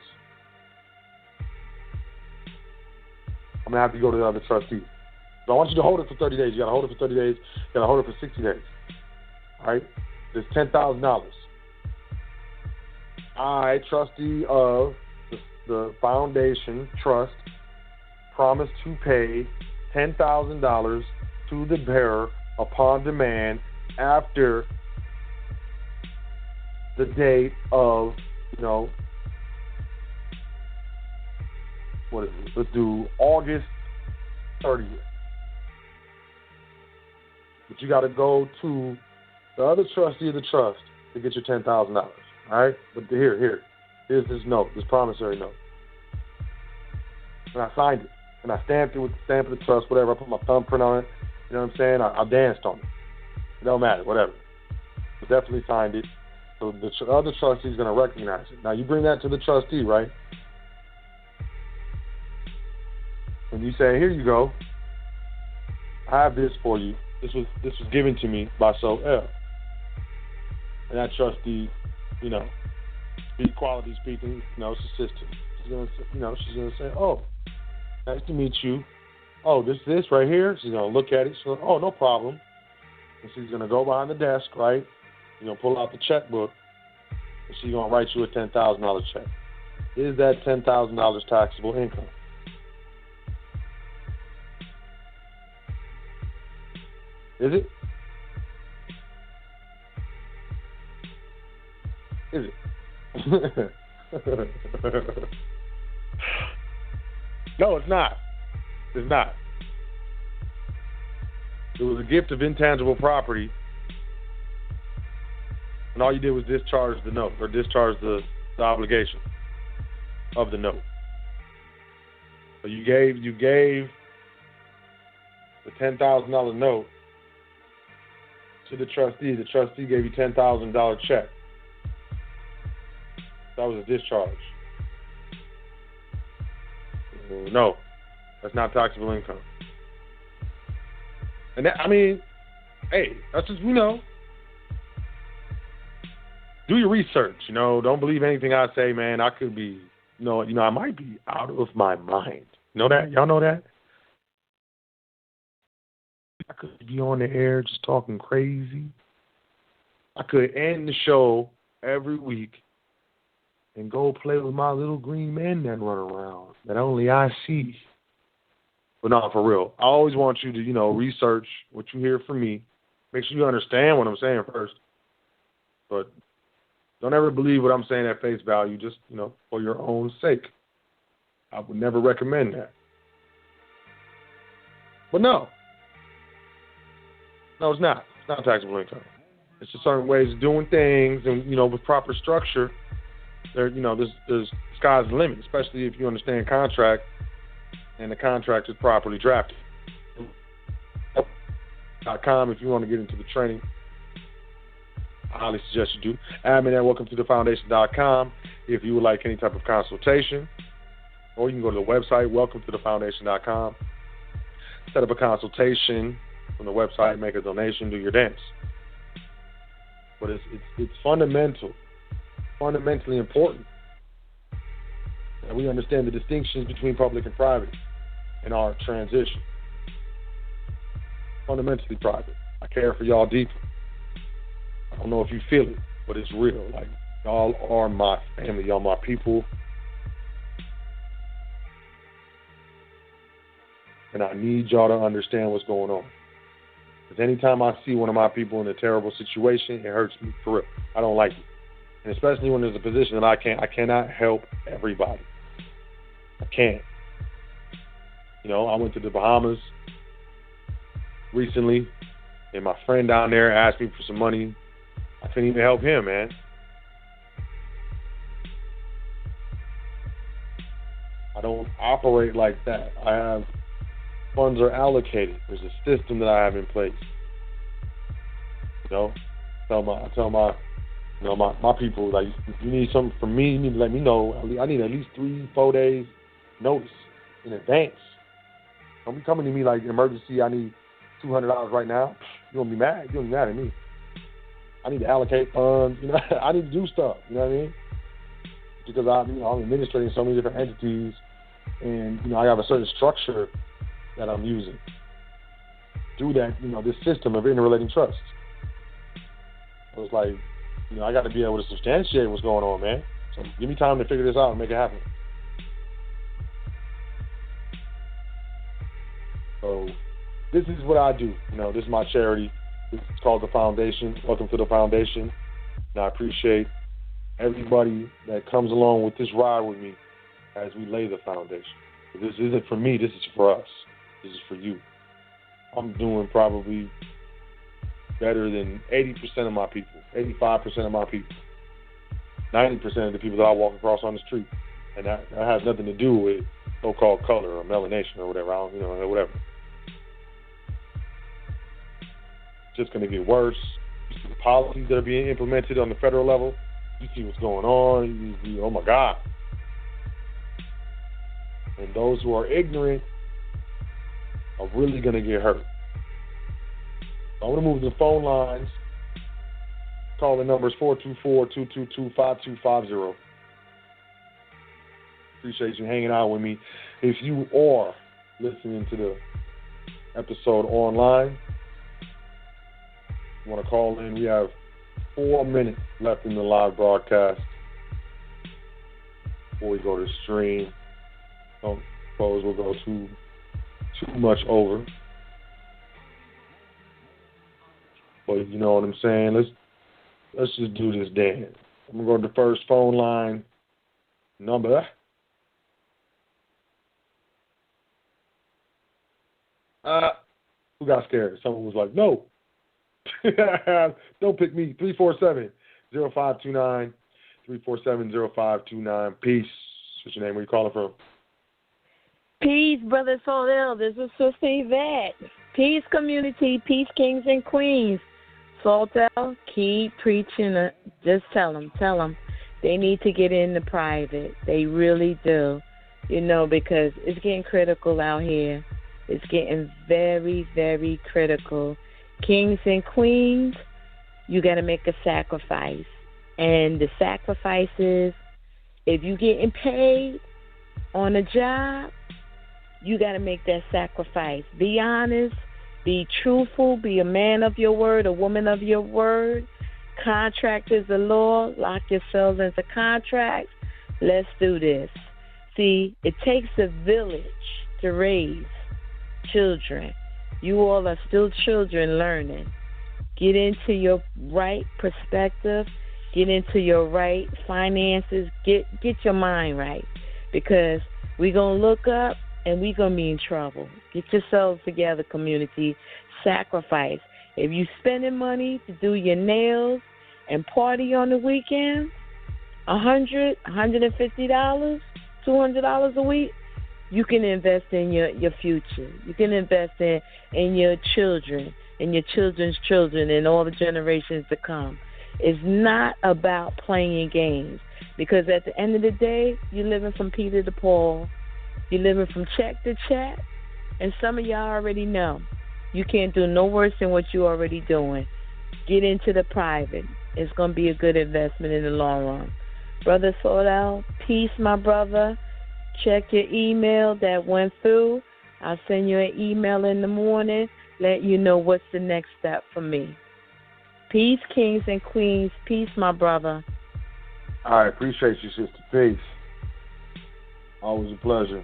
I'm going to have to go to the other trustees. So I want you to hold it for 30 days. You got to hold it for 30 days. You got to hold it for 60 days. All right? There's $10,000. I, trustee of the foundation trust, promise to pay $10,000 to the bearer upon demand after the date of, what is it? Let's do August 30th. But you got to go to the other trustee of the trust to get your $10,000. All right? But here's this note, this promissory note. And I signed it. And I stamped it with the stamp of the trust, whatever. I put my thumbprint on it. You know what I'm saying? I danced on it. It don't matter, whatever. I definitely signed it. So the other trustee is going to recognize it. Now, you bring that to the trustee, right? And you say, here you go. I have this for you. This was given to me by So L. And that trustee, quality speaking, it's a sister. She's gonna say, "Oh, nice to meet you. Oh, this right here." She's gonna look at it. She's like, "Oh, no problem." And she's gonna go behind the desk, right? Pull out the checkbook, and she's gonna write you a $10,000 check. Is that $10,000 taxable income? Is it? Is it? No, it's not. It's not. It was a gift of intangible property, and all you did was discharge the note or discharge the obligation of the note. So you gave the $10,000 note to the trustee. The trustee gave you $10,000 check. That was a discharge. No, that's not taxable income. And that, hey, that's just, do your research. Don't believe anything I say, man. I could be, I might be out of my mind. Know that? Y'all know that? I could be on the air just talking crazy. I could end the show every week and go play with my little green men that run around that only I see. But no, for real, I always want you to, research what you hear from me. Make sure you understand what I'm saying first. But don't ever believe what I'm saying at face value, just, for your own sake. I would never recommend that. But no, it's not. It's not taxable income. It's just certain ways of doing things, and, with proper structure, there's sky's the limit, especially if you understand contract and the contract is properly drafted. .com if you want to get into the training. I highly suggest you do. Admin at welcometothefoundation.com if you would like any type of consultation. Or you can go to the website, welcometothefoundation.com. Set up a consultation from the website, make a donation, do your dance. But it's fundamentally important that we understand the distinctions between public and private in our transition. Fundamentally private. I care for y'all deeply. I don't know if you feel it, but it's real. Like, y'all are my family, y'all my people. And I need y'all to understand what's going on. Because anytime I see one of my people in a terrible situation, it hurts me for real. I don't like it. And especially when there's a position that I cannot help everybody. I can't. I went to the Bahamas recently, and my friend down there asked me for some money. I couldn't even help him, man. I don't operate like that. I have funds are allocated. There's a system that I have in place. I tell my people, like, if you need something from me, you need to let me know. I need at least 3-4 days notice in advance. Don't be coming to me like, emergency, I need $200 right now. You're going to be mad. You're going to be mad at me. I need to allocate funds. I need to do stuff. You know what I mean? Because I'm administrating so many different entities, and, I have a certain structure that I'm using. Through that, this system of interrelating trust. So it's like, I got to be able to substantiate what's going on, man. So give me time to figure this out and make it happen. So this is what I do. This is my charity. It's called the Foundation. Welcome to the Foundation. And I appreciate everybody that comes along with this ride with me as we lay the foundation. This isn't for me. This is for us. This is for you. I'm doing probably better than 80% of my people, 85% of my people, 90% of the people that I walk across on the street. And that has nothing to do with so-called color or melanation or whatever. Whatever. It's just going to get worse. You see the policies that are being implemented on the federal level. You see what's going on. Oh, my God. And those who are ignorant are really going to get hurt. I'm going to move to the phone lines. Call the numbers 424-222-5250. Appreciate you hanging out with me. If you are listening to the episode online, you want to call in, we have 4 minutes left in the live broadcast before we go to stream. Don't suppose we'll go too much over. But you know what I'm saying? Let's just do this dance. I'm going to go to the first phone line number. Who got scared? Someone was like, no. Don't pick me. 347-0529. 347-0529. Peace. What's your name? Where you calling from? Peace, Brother Soledad. This is Sister Yvette. Peace, community. Peace, kings and queens. Soledad, keep preaching. Just tell them. They need to get into private. They really do. You know, because it's getting critical out here. It's getting very, very critical. Kings and queens, you got to make a sacrifice. And the sacrifice is, if you're getting paid on a job, you got to make that sacrifice. Be honest. Be truthful. Be a man of your word, a woman of your word. Contract is the law. Lock yourselves into contracts. Let's do this. See, it takes a village to raise children. You all are still children learning. Get into your right perspective. Get into your right finances. Get your mind right. Because we're going to look up and we're going to be in trouble. Get yourselves together, community. Sacrifice. If you're spending money to do your nails and party on the weekend, $100, $150, $200 a week, you can invest in your future. You can invest in your children and your children's children and all the generations to come. It's not about playing games, because at the end of the day, you're living from Peter to Paul. You're living from check to check, and some of y'all already know. You can't do no worse than what you're already doing. Get into the private. It's going to be a good investment in the long run. Brother Sordell, peace, my brother. Check your email that went through. I'll send you an email in the morning, let you know what's the next step for me. Peace, kings and queens. Peace, my brother. I appreciate you, sister. Peace. Always a pleasure.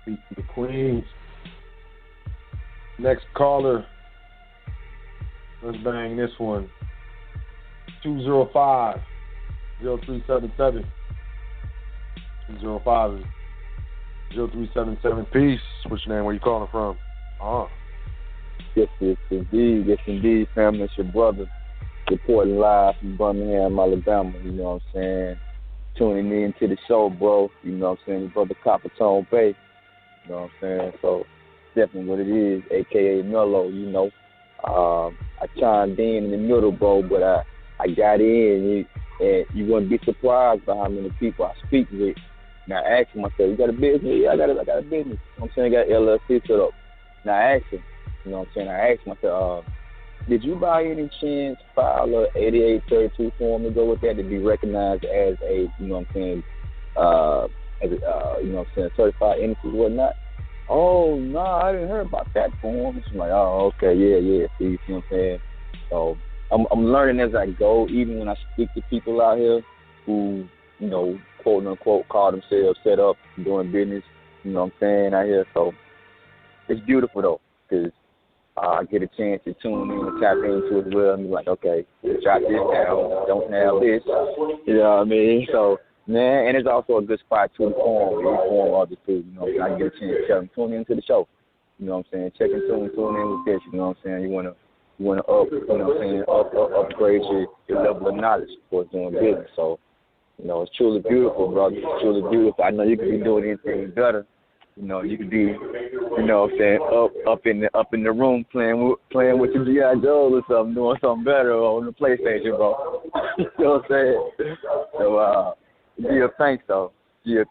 Peace to the queens. Next caller. Let's bang this one. 205-0377. 205-0377. Peace. What's your name? Where you calling from? Yes, indeed, family. It's your brother, reporting live from Birmingham, Alabama. You know what I'm saying? Tuning in to the show, bro. You know what I'm saying? Your brother Coppertone Bay. You know what I'm saying? So, definitely what it is, a.k.a. Mellow, you know. I chimed in the middle, bro, but I got in, and you wouldn't be surprised by how many people I speak with. Now, I asked myself, you got a business? Yeah, I got a business. You know what I'm saying? I got LLC set up. Now, I asked him, you know what I'm saying? I asked myself, did you by any chance file a 8832 form to go with that to be recognized as a, you know what I'm saying, you know what I'm saying, certified entity and whatnot? Oh, no, I didn't hear about that form. I'm like, oh, okay, yeah, see, you know what I'm saying? So I'm learning as I go, even when I speak to people out here who, you know, quote unquote, call themselves set up doing business, you know what I'm saying, out here. So it's beautiful though, because I get a chance to tune in and tap into it as well and be like, okay, jot this down, don't have this, you know what I mean? So, man, and it's also a good spot to inform others too, you know, I get a chance to tell them, tune into the show, you know what I'm saying, check and tune in with this, you know what I'm saying, you want to up, you know what I'm saying, upgrade your level of knowledge for doing business. So, you know, it's truly beautiful, brother. It's truly beautiful. I know you could be doing anything better. You know, you could be, you know what I'm saying, up in the room playing with your G.I. Joe or something, doing something better on the PlayStation, bro. You know what I'm saying? So, give thanks though. Man. You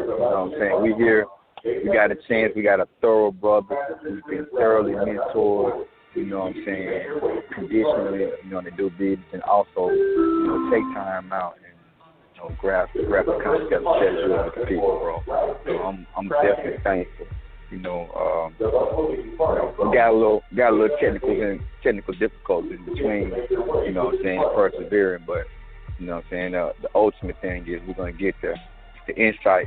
know what I'm saying? We here. We got a chance. We got a thorough brother. We've been thoroughly mentored. you know what I'm saying, traditionally, you know, they do business and also, you know, take time out and, you know, grab the concept and schedule with the people, bro. So I'm definitely thankful. You know, we got a little technical difficulties between, you know what I'm saying, persevering, but you know what I'm saying, the ultimate thing is we're gonna get there. The insight,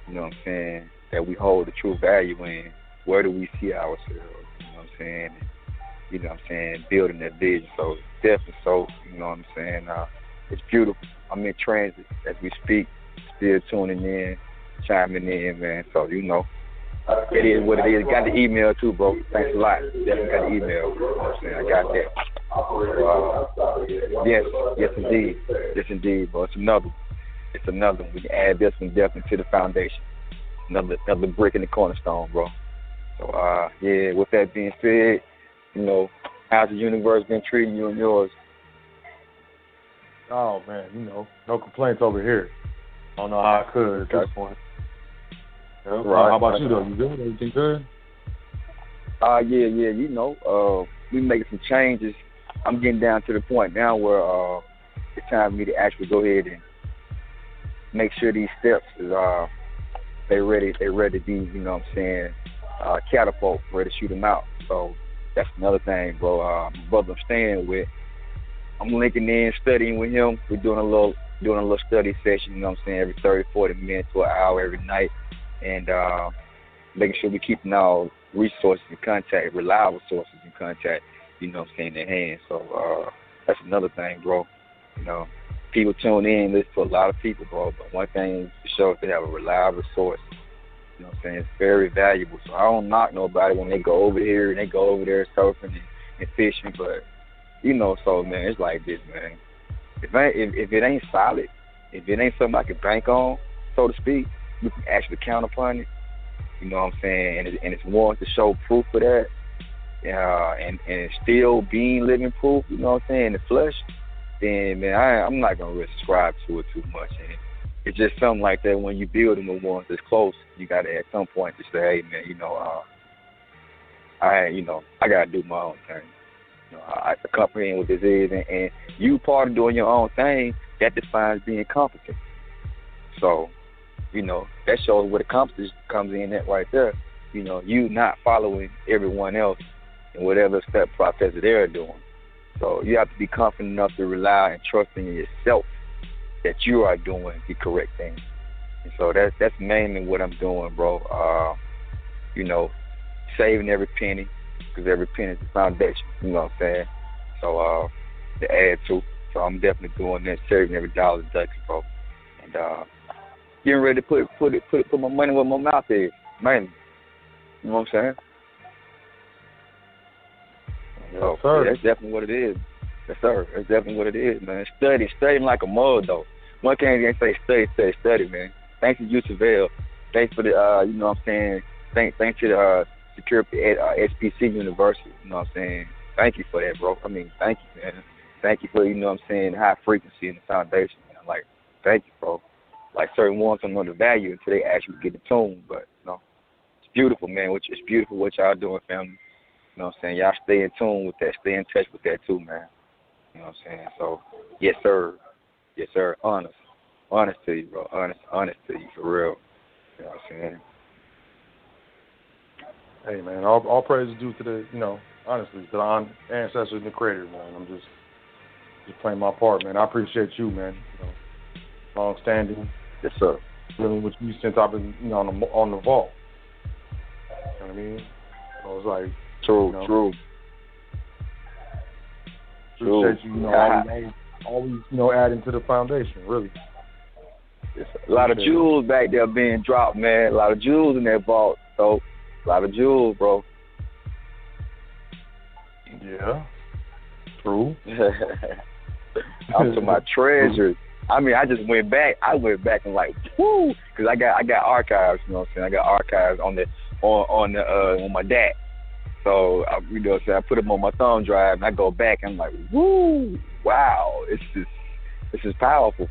you know what I'm saying, that we hold the true value in. Where do we see ourselves? You know what I'm saying? And, you know what I'm saying, building that vision. So definitely so, you know what I'm saying, it's beautiful. I'm in transit as we speak, still tuning in, chiming in, man. So you know. It is what it is. Got the email too, bro. Thanks a lot. Definitely got the email. You know what I'm saying? I got that. Yes, indeed, bro. It's another one. We can add this one definitely to the foundation. Another brick in the cornerstone, bro. So, yeah. With that being said, you know, how's the universe been treating you and yours? Oh man, you know, no complaints over here. I don't know how I could at this point. Yeah, right. How about you though? You good? Everything good? Yeah. You know, we making some changes. I'm getting down to the point now where it's time for me to actually go ahead and make sure these steps is they ready to be, you know what I'm saying, catapult, ready to shoot them out. So that's another thing, bro. Brother I'm staying with, I'm linking in, studying with him. We're doing a little study session, you know what I'm saying, every 30, 40 minutes to an hour every night. And making sure we're keeping our resources in contact, reliable sources in contact, you know what I'm saying, in hand. So that's another thing, bro. You know, people tune in, listen to a lot of people, bro, but one thing for sure is they have a reliable source. You know what I'm saying? It's very valuable. So I don't knock nobody when they go over here and they go over there surfing and fishing, but, you know, so, man, it's like this, man. If it ain't solid, if it ain't something I can bank on, so to speak, you can actually count upon it, you know what I'm saying, and it's more to show proof of that, and it's still being living proof, you know what I'm saying, in the flesh, then, man, I'm not going to really subscribe to it too much, and it's just something like that when you building with ones that's close, you got to at some point just say, hey, man, you know, I got to do my own thing. You know, I comprehend what this is, and you part of doing your own thing, that defines being competent. So, you know, that shows where the competition comes in at right there. You know, you not following everyone else in whatever step process that they're doing. So you have to be confident enough to rely and trust in yourself that you are doing the correct thing. And so that's mainly what I'm doing, bro. You know, saving every penny, because every penny is the foundation, you know what I'm saying? So to add to. So I'm definitely doing that, saving every dollar deduction, bro. And getting ready to put my money where my mouth is, man. You know what I'm saying? Yes, so, sir. Yeah, that's definitely what it is. Yes, sir. That's definitely what it is, man. Studying like a mug, though. One can't even say study, man. Thanks to you, Savelle. Thanks for the, you know what I'm saying? Thanks to the security at SPC University. You know what I'm saying? Thank you for that, bro. I mean, thank you, man. Thank you for, you know what I'm saying, high frequency in the foundation, man. Like, thank you, bro. Like, certain ones don't know the value until they actually get the tune, but, you know, it's beautiful, man. It's beautiful what y'all doing, family. You know what I'm saying? Y'all stay in tune with that. Stay in touch with that, too, man. You know what I'm saying? So, yes, sir. Yes, sir. Honest. Honest to you, bro. Honest to you, for real. You know what I'm saying? Hey, man, all praise is due to the, you know, honestly, to the ancestors and the creator, man. I'm just playing my part, man. I appreciate you, man. You know, long-standing. Yes, sir. Dealing with you since I've been, you know, on the vault. You know what I mean? So it's like, True, you know, true. Appreciate you, you know, always, you know, adding to the foundation, really. It's a lot of jewels back there being dropped, man. A lot of jewels in that vault, so a lot of jewels, bro. Yeah. True. I'm to my treasures. I mean, I just went back. I went back and like, whoo, because I got archives. You know what I'm saying? I got archives on my DAC. So you know what I'm saying? I put them on my thumb drive and I go back. And I'm like, woo, wow, this is powerful.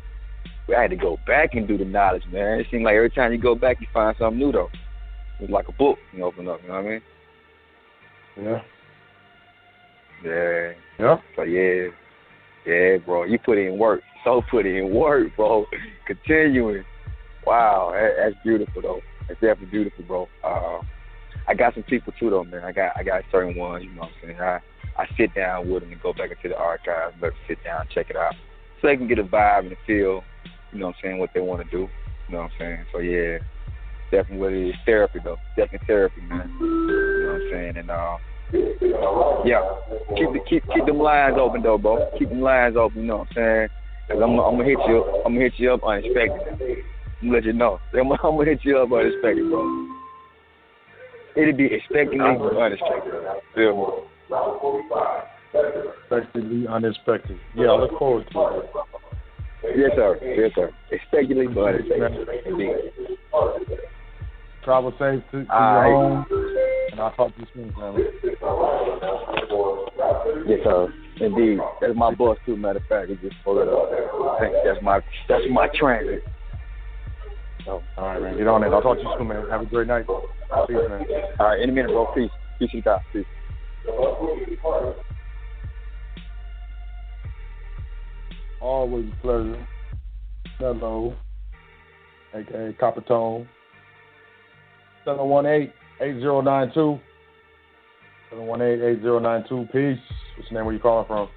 I had to go back and do the knowledge, man. It seems like every time you go back, you find something new, though. It's like a book you open up, you know what I mean? Yeah. Yeah. Yeah. So yeah, bro. You put in work. So put in work, bro. Continuing. Wow, that's beautiful though. That's definitely beautiful, bro. I got some people too though, man. I got certain ones, you know what I'm saying. I sit down with them and go back into the archives, let them sit down, check it out, so they can get a vibe and a feel, you know what I'm saying, what they want to do, you know what I'm saying. So yeah, definitely what it is, therapy though, definitely therapy, man. You know what I'm saying, and yeah, keep them lines open though, bro. Keep them lines open, you know what I'm saying. Cause I'm gonna hit you up unexpected. I'm gonna let you know. I'm gonna hit you up unexpected, bro. It'll be expectedly unexpected. Feel me? Expectedly unexpected. Yeah, I look forward to it. Yes, sir. Yes, sir. Expectedly unexpected. Indeed. Travel safe to your home, and I'll talk to you soon, family. Yes, sir. Indeed. That's my boss too. Matter of fact, he just pulled it up. I think that's my transit. So, all right, man. Get on it. I'll talk to you soon, man. Have a great night. Peace, man. All right, in a minute, bro. Peace. Peace to God. Peace. Always a pleasure. Hello. A.K.A. Copper Tone. 718-8092. 718-8092. Peace. What's your name? Where you calling from?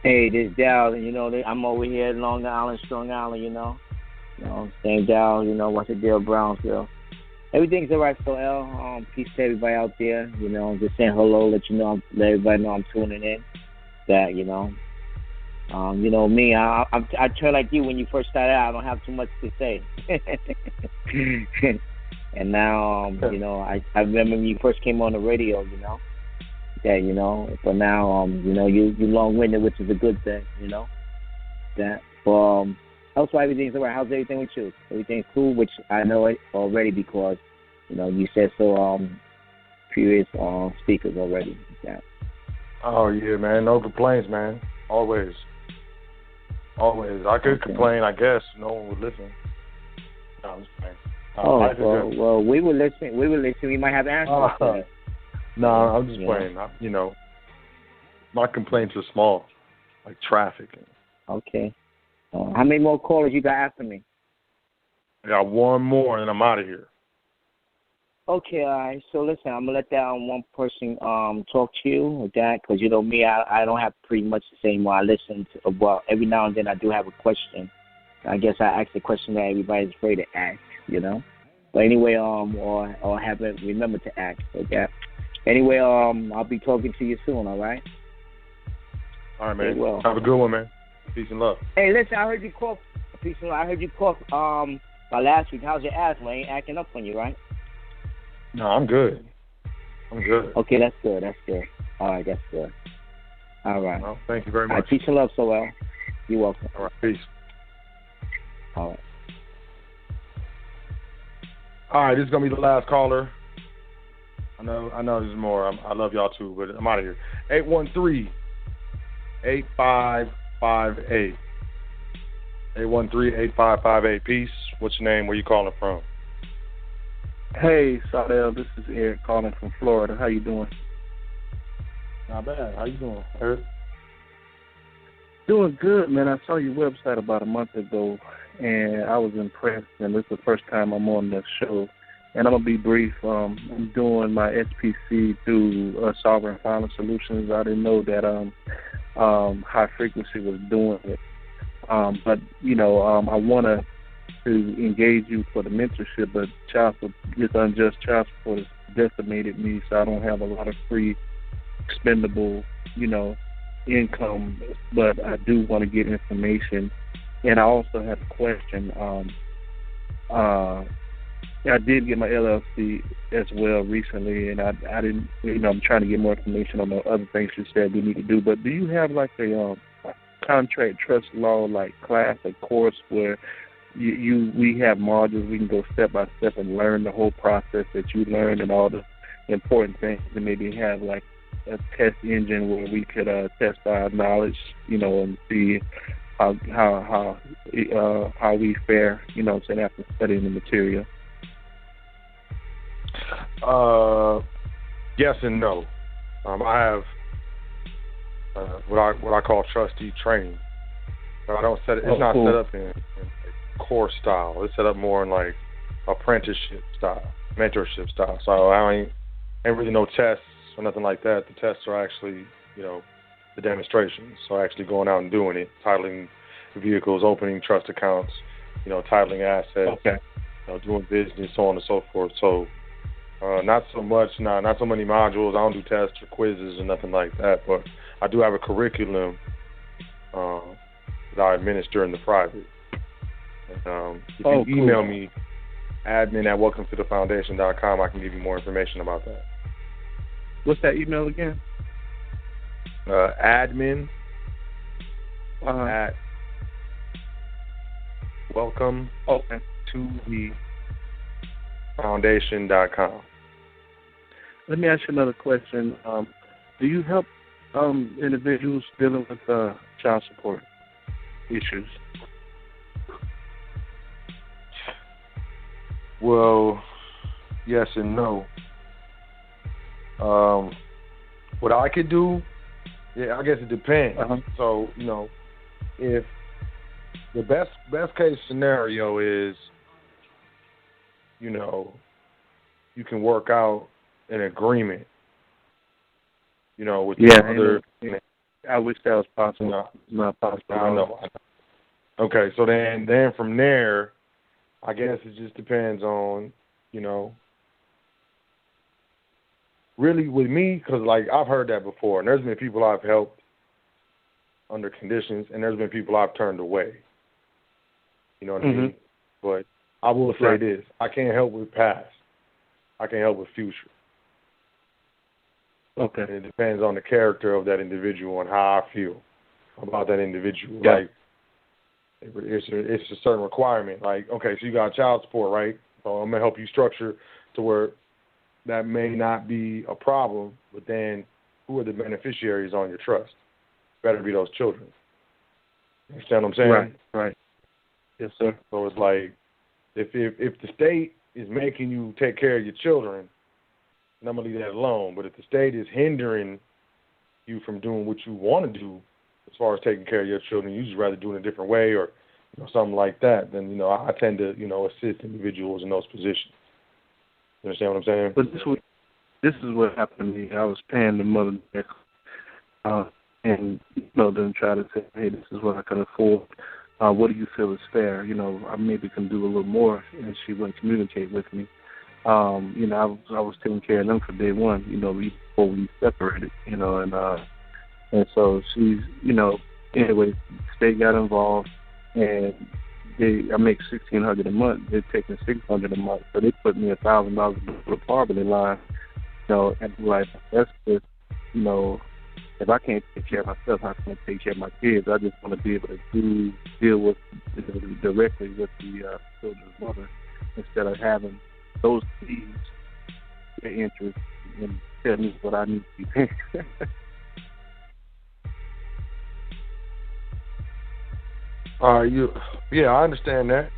Hey, this is Dal. You know, I'm over here in Long Island, Strong Island, you know. Same Dal, you know, what's the deal, Brownsville. Everything's all right, so L. Peace to everybody out there. You know, just saying hello, let everybody know I'm tuning in. That, you know. You know me, I turn like you when you first started out. I don't have too much to say. And now, you know, I remember when you first came on the radio, you know. That, you know, but now, you know, you long-winded, which is a good thing, you know. That, also, everything's all right. How's everything with you? Everything's cool, which I know it already because, you know, you said so previous speakers already. Yeah. Oh, yeah, man. No complaints, man. Always. I could complain, I guess. No one would listen. No, I'm just playing. Well, we were listening. We might have answers to that. No, I'm just playing. You know, my complaints are small, like traffic. Okay. How many more callers you got after me? I got one more, and I'm out of here. Okay, all right. So listen, I'm gonna let that one person talk to you with that, because you know me, I don't have pretty much the same. I listen to, well, every now and then I do have a question. I guess I ask the question that everybody's afraid to ask, you know. But anyway, or haven't remembered to ask. Okay. Anyway, I'll be talking to you soon. All right. All right, man. Well, have a good one, man. Peace and love. Hey, listen, I heard you cough. Peace and love. I heard you cough by last week. How's your asthma? Ain't acting up on you, right? No, I'm good. Okay, that's good. All right, that's good. All right. Well, thank you very much. All right, peace and love, so well. You're welcome. All right, peace. All right. All right, this is gonna be the last caller. I know there's more. I love y'all too, but I'm out of here. 813-8558. 813-8558. Peace. What's your name? Where you calling from? Hey, Sot, this is Eric calling from Florida. How you doing? Not bad. How you doing, Eric? Doing good, man. I saw your website about a month ago, and I was impressed, and this is the first time I'm on the show. And I'm going to be brief. I'm doing my SPC through Sovereign Finance Solutions. I didn't know that High Frequency was doing it. But, you know, I want to engage you for the mentorship, but this unjust child support has decimated me, so I don't have a lot of free expendable, you know, income, but I do want to get information. And I also have a question. I did get my LLC as well recently, and I didn't, you know, I'm trying to get more information on the other things you said we need to do. But do you have like a contract trust law like class, a course where we have modules we can go step by step and learn the whole process that you learned and all the important things, and maybe have like a test engine where we could test our knowledge, you know, and see how we fare, you know, saying after studying the material. Yes and no. I have what I call trustee training. But I don't set it. It's not set up in course style. It's set up more in like apprenticeship style, mentorship style. So I ain't really no tests or nothing like that. The tests are actually, the demonstrations. So actually going out and doing it, titling vehicles, opening trust accounts, titling assets, doing business, so on and so forth. So not so many modules. I don't do tests or quizzes or nothing like that. But I do have a curriculum that I administer in the private. And, if you email me, admin@welcometothefoundation.com, I can give you more information about that. What's that email again? Admin at welcometothefoundation.com. Let me ask you another question. Do you help individuals dealing with child support issues? Well, yes and no. What I could do, I guess it depends. So, if the best case scenario is, you can work out an agreement, with the other. I wish that was possible. No, it's not possible. I know. Okay, so then from there, I guess it just depends on, really with me, because, I've heard that before, and there's been people I've helped under conditions, and there's been people I've turned away. You know what I mean? But I will say this. I can't help with past. I can help with future. Okay. And it depends on the character of that individual and how I feel about that individual. Yeah. It's a certain requirement. Okay, so you got child support, right? So I'm going to help you structure to where that may not be a problem, but then who are the beneficiaries on your trust? Better be those children. You understand what I'm saying? Right. Yes, sir. So it's like, if the state is making you take care of your children, then I'm going to leave that alone. But if the state is hindering you from doing what you want to do, as far as taking care of your children, you just rather do it a different way or something like that, then, I tend to, assist individuals in those positions. You understand what I'm saying? But this is what happened to me. I was paying the mother back, and, then try to say, hey, this is what I can afford. What do you feel is fair? I maybe can do a little more, and she wouldn't communicate with me. I was taking care of them for day one, before we separated, and so she's, anyway, state got involved, and I make $1,600 a month. They're taking $600 a month, so they put me $1,000 for the poverty line. And I'm like, that's just, if I can't take care of myself, how can I take care of my kids? I just want to be able to deal with directly with the children's mother instead of having those fees, their interest, and tell me what I need to be paying. I understand that.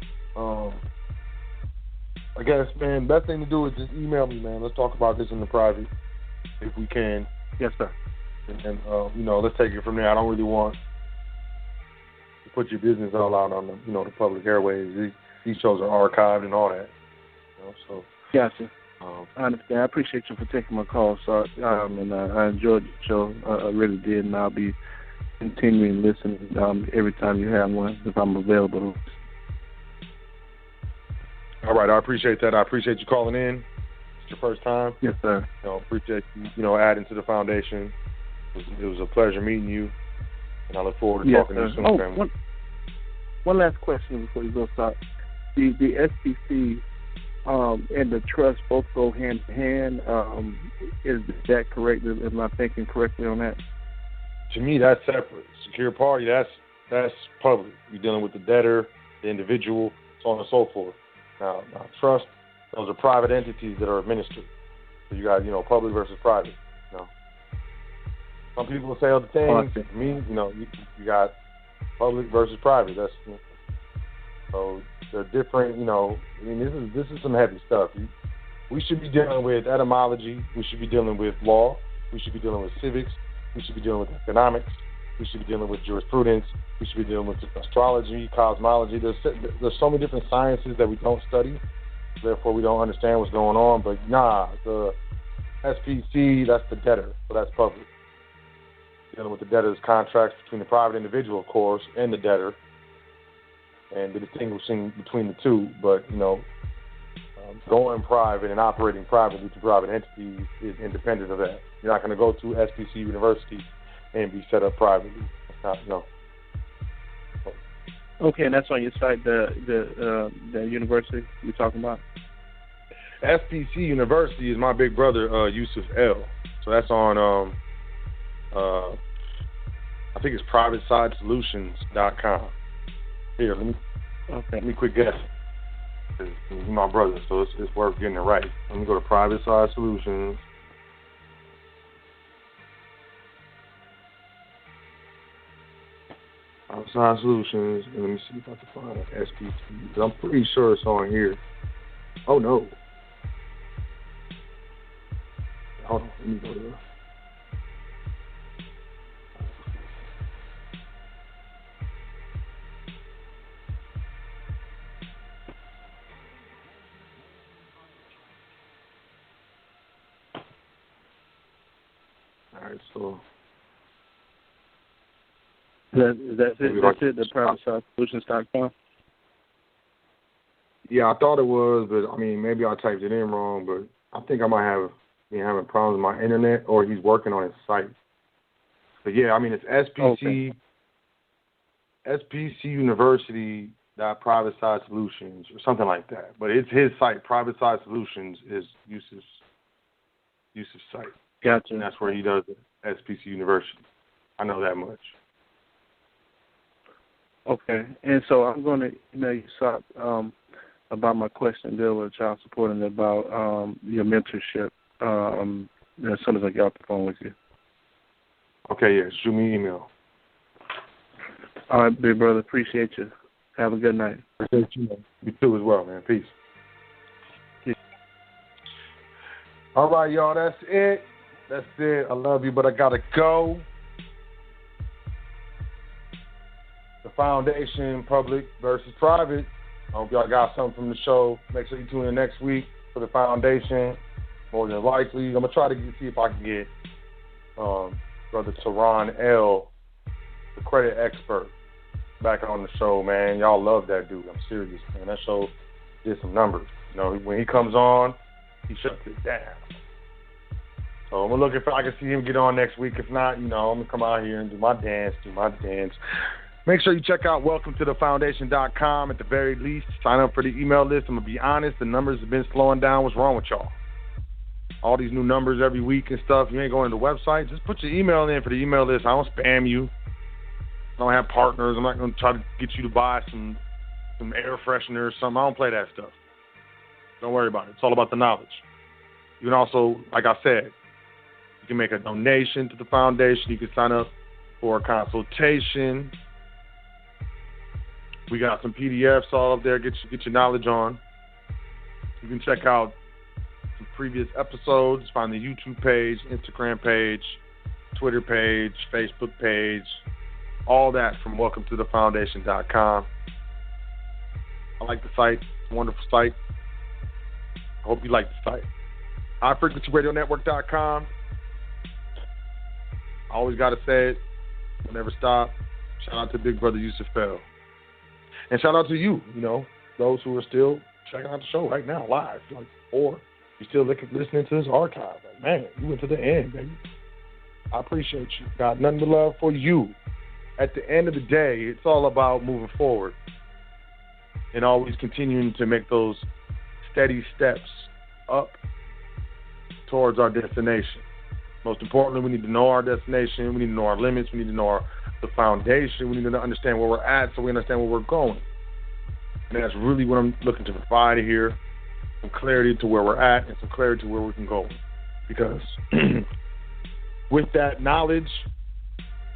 I guess, man, best thing to do is just email me, man. Let's talk about this in the private, if we can. Yes, sir. And let's take it from there. I don't really want to put your business all out on the, the public airways. These shows are archived and all that. So. Gotcha. I understand. I appreciate you for taking my call, Sot. And I enjoyed the show. I really did, and I'll be continuing listening every time you have one, if I'm available. All right, I appreciate that. I appreciate you calling in. It's your first time. Yes, sir. Appreciate you, adding to the foundation. It was a pleasure meeting you, and I look forward to talking to you soon. One last question before you go, Sot. The SPC and the trust both go hand in hand. Is that correct? Am I thinking correctly on that? To me, that's separate. Secure party, that's public. You're dealing with the debtor, the individual, so on and so forth. Now trust, those are private entities that are administered. So you got, public versus private. Some people will say other things. To me, you got public versus private. That's so they're different. This is some heavy stuff. We should be dealing with etymology. We should be dealing with law. We should be dealing with civics. We should be dealing with economics. We should be dealing with jurisprudence. We should be dealing with astrology, cosmology. There's so many different sciences that we don't study. Therefore, we don't understand what's going on. But the SPC, that's the debtor, so that's public. Dealing with the debtor's contracts between the private individual, of course, and the debtor, and the distinguishing between the two. But, going private and operating privately to private entities is independent of that. You're not going to go to SPC University and be set up privately. That's not, no. Okay, and that's on your site, the university you're talking about? SPC University is my big brother, Yusuf L. So that's on, I think it's privatesidesolutions.com. Here, let me quick guess. He's my brother, so it's worth getting it right. Let me go to Private Side Solutions. Private Side Solutions. And let me see if I can find an SPC. I'm pretty sure it's on here. Oh, no. Hold on. Let me go to that. All right, so that's it. That's it. The PrivateSideSolutions.com. Yeah, I thought it was, but I mean, maybe I typed it in wrong. But I think I might have been having problems with my internet, or he's working on his site. But yeah, I mean, it's SPC University Private Side Solutions or something like that. But it's his site. Private Side Solutions is Yusuf's site. Gotcha. And that's where he does it, SPC University. I know that much. Okay. And so I'm going to email you, Sot, about my question deal with child support and about your mentorship as soon as I get off the phone with you. Okay, yeah. Shoot me an email. All right, big brother. Appreciate you. Have a good night. Appreciate you, man. You too as well, man. Peace. All right, y'all. That's it. That's it. I love you, but I got to go. The foundation, public versus private. I hope y'all got something from the show. Make sure you tune in next week for the foundation. More than likely. I'm going to try to see if I can get Brother Teron L., the credit expert, back on the show, man. Y'all love that dude. I'm serious, man. That show did some numbers. When he comes on, he shuts it down. So I'm looking for I can see him get on next week. If not, I'm going to come out here and do my dance. Make sure you check out welcometothefoundation.com at the very least. Sign up for the email list. I'm going to be honest, the numbers have been slowing down. What's wrong with y'all? All these new numbers every week and stuff. You ain't going to the website. Just put your email in for the email list. I don't spam you. I don't have partners. I'm not going to try to get you to buy some air freshener or something. I don't play that stuff. Don't worry about it. It's all about the knowledge. You can also, like I said, you can make a donation to the foundation. You can sign up for a consultation. We got some PDFs all up there. Get your knowledge on. You can check out some previous episodes. Find the YouTube page, Instagram page, Twitter page, Facebook page. All that from welcometothefoundation.com. I like the site. It's a wonderful site. I hope you like the site. HighFrequencyRadioNetwork.com. I always got to say it. We'll never stop. Shout out to Big Brother Yusuf L. And shout out to you, those who are still checking out the show right now, live. Or you're still listening to this archive. Man, you went to the end, baby. I appreciate you. Got nothing but love for you. At the end of the day, it's all about moving forward and always continuing to make those steady steps up towards our destination. Most importantly, we need to know our destination. We need to know our limits. We need to know the foundation. We need to understand where we're at so we understand where we're going. And that's really what I'm looking to provide here, some clarity to where we're at and some clarity to where we can go. Because with that knowledge,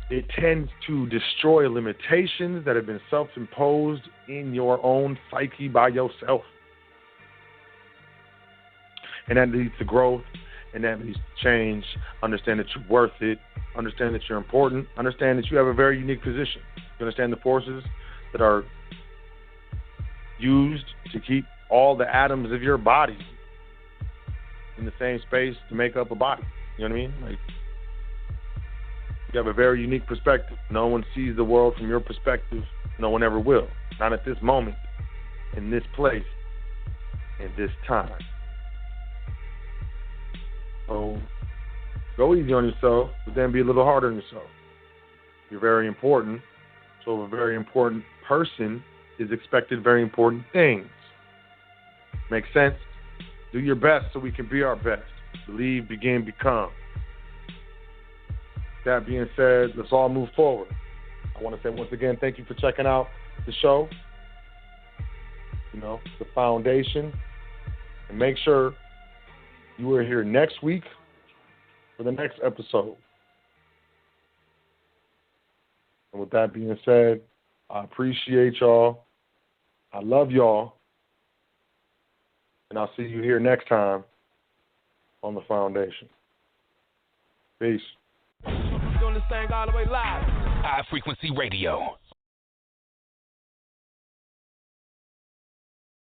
it tends to destroy limitations that have been self-imposed in your own psyche by yourself. And that leads to growth, and that leads to change. Understand that you're worth it. Understand that you're important. Understand that you have a very unique position. You understand the forces that are used to keep all the atoms of your body in the same space to make up a body. You know what I mean? Like, you have a very unique perspective. No one sees the world from your perspective. No one ever will. Not at this moment, in this place, in this time. So go easy on yourself, but then be a little harder on yourself. You're very important. So a very important person is expected very important things. Make sense? Do your best so we can be our best. Believe, begin, become. That being said, let's all move forward. I want to say once again, thank you for checking out the show. You know, the foundation. And make sure you are here next week for the next episode. And with that being said, I appreciate y'all. I love y'all. And I'll see you here next time on the foundation. Peace. Doing this thing all the way live. High Frequency Radio.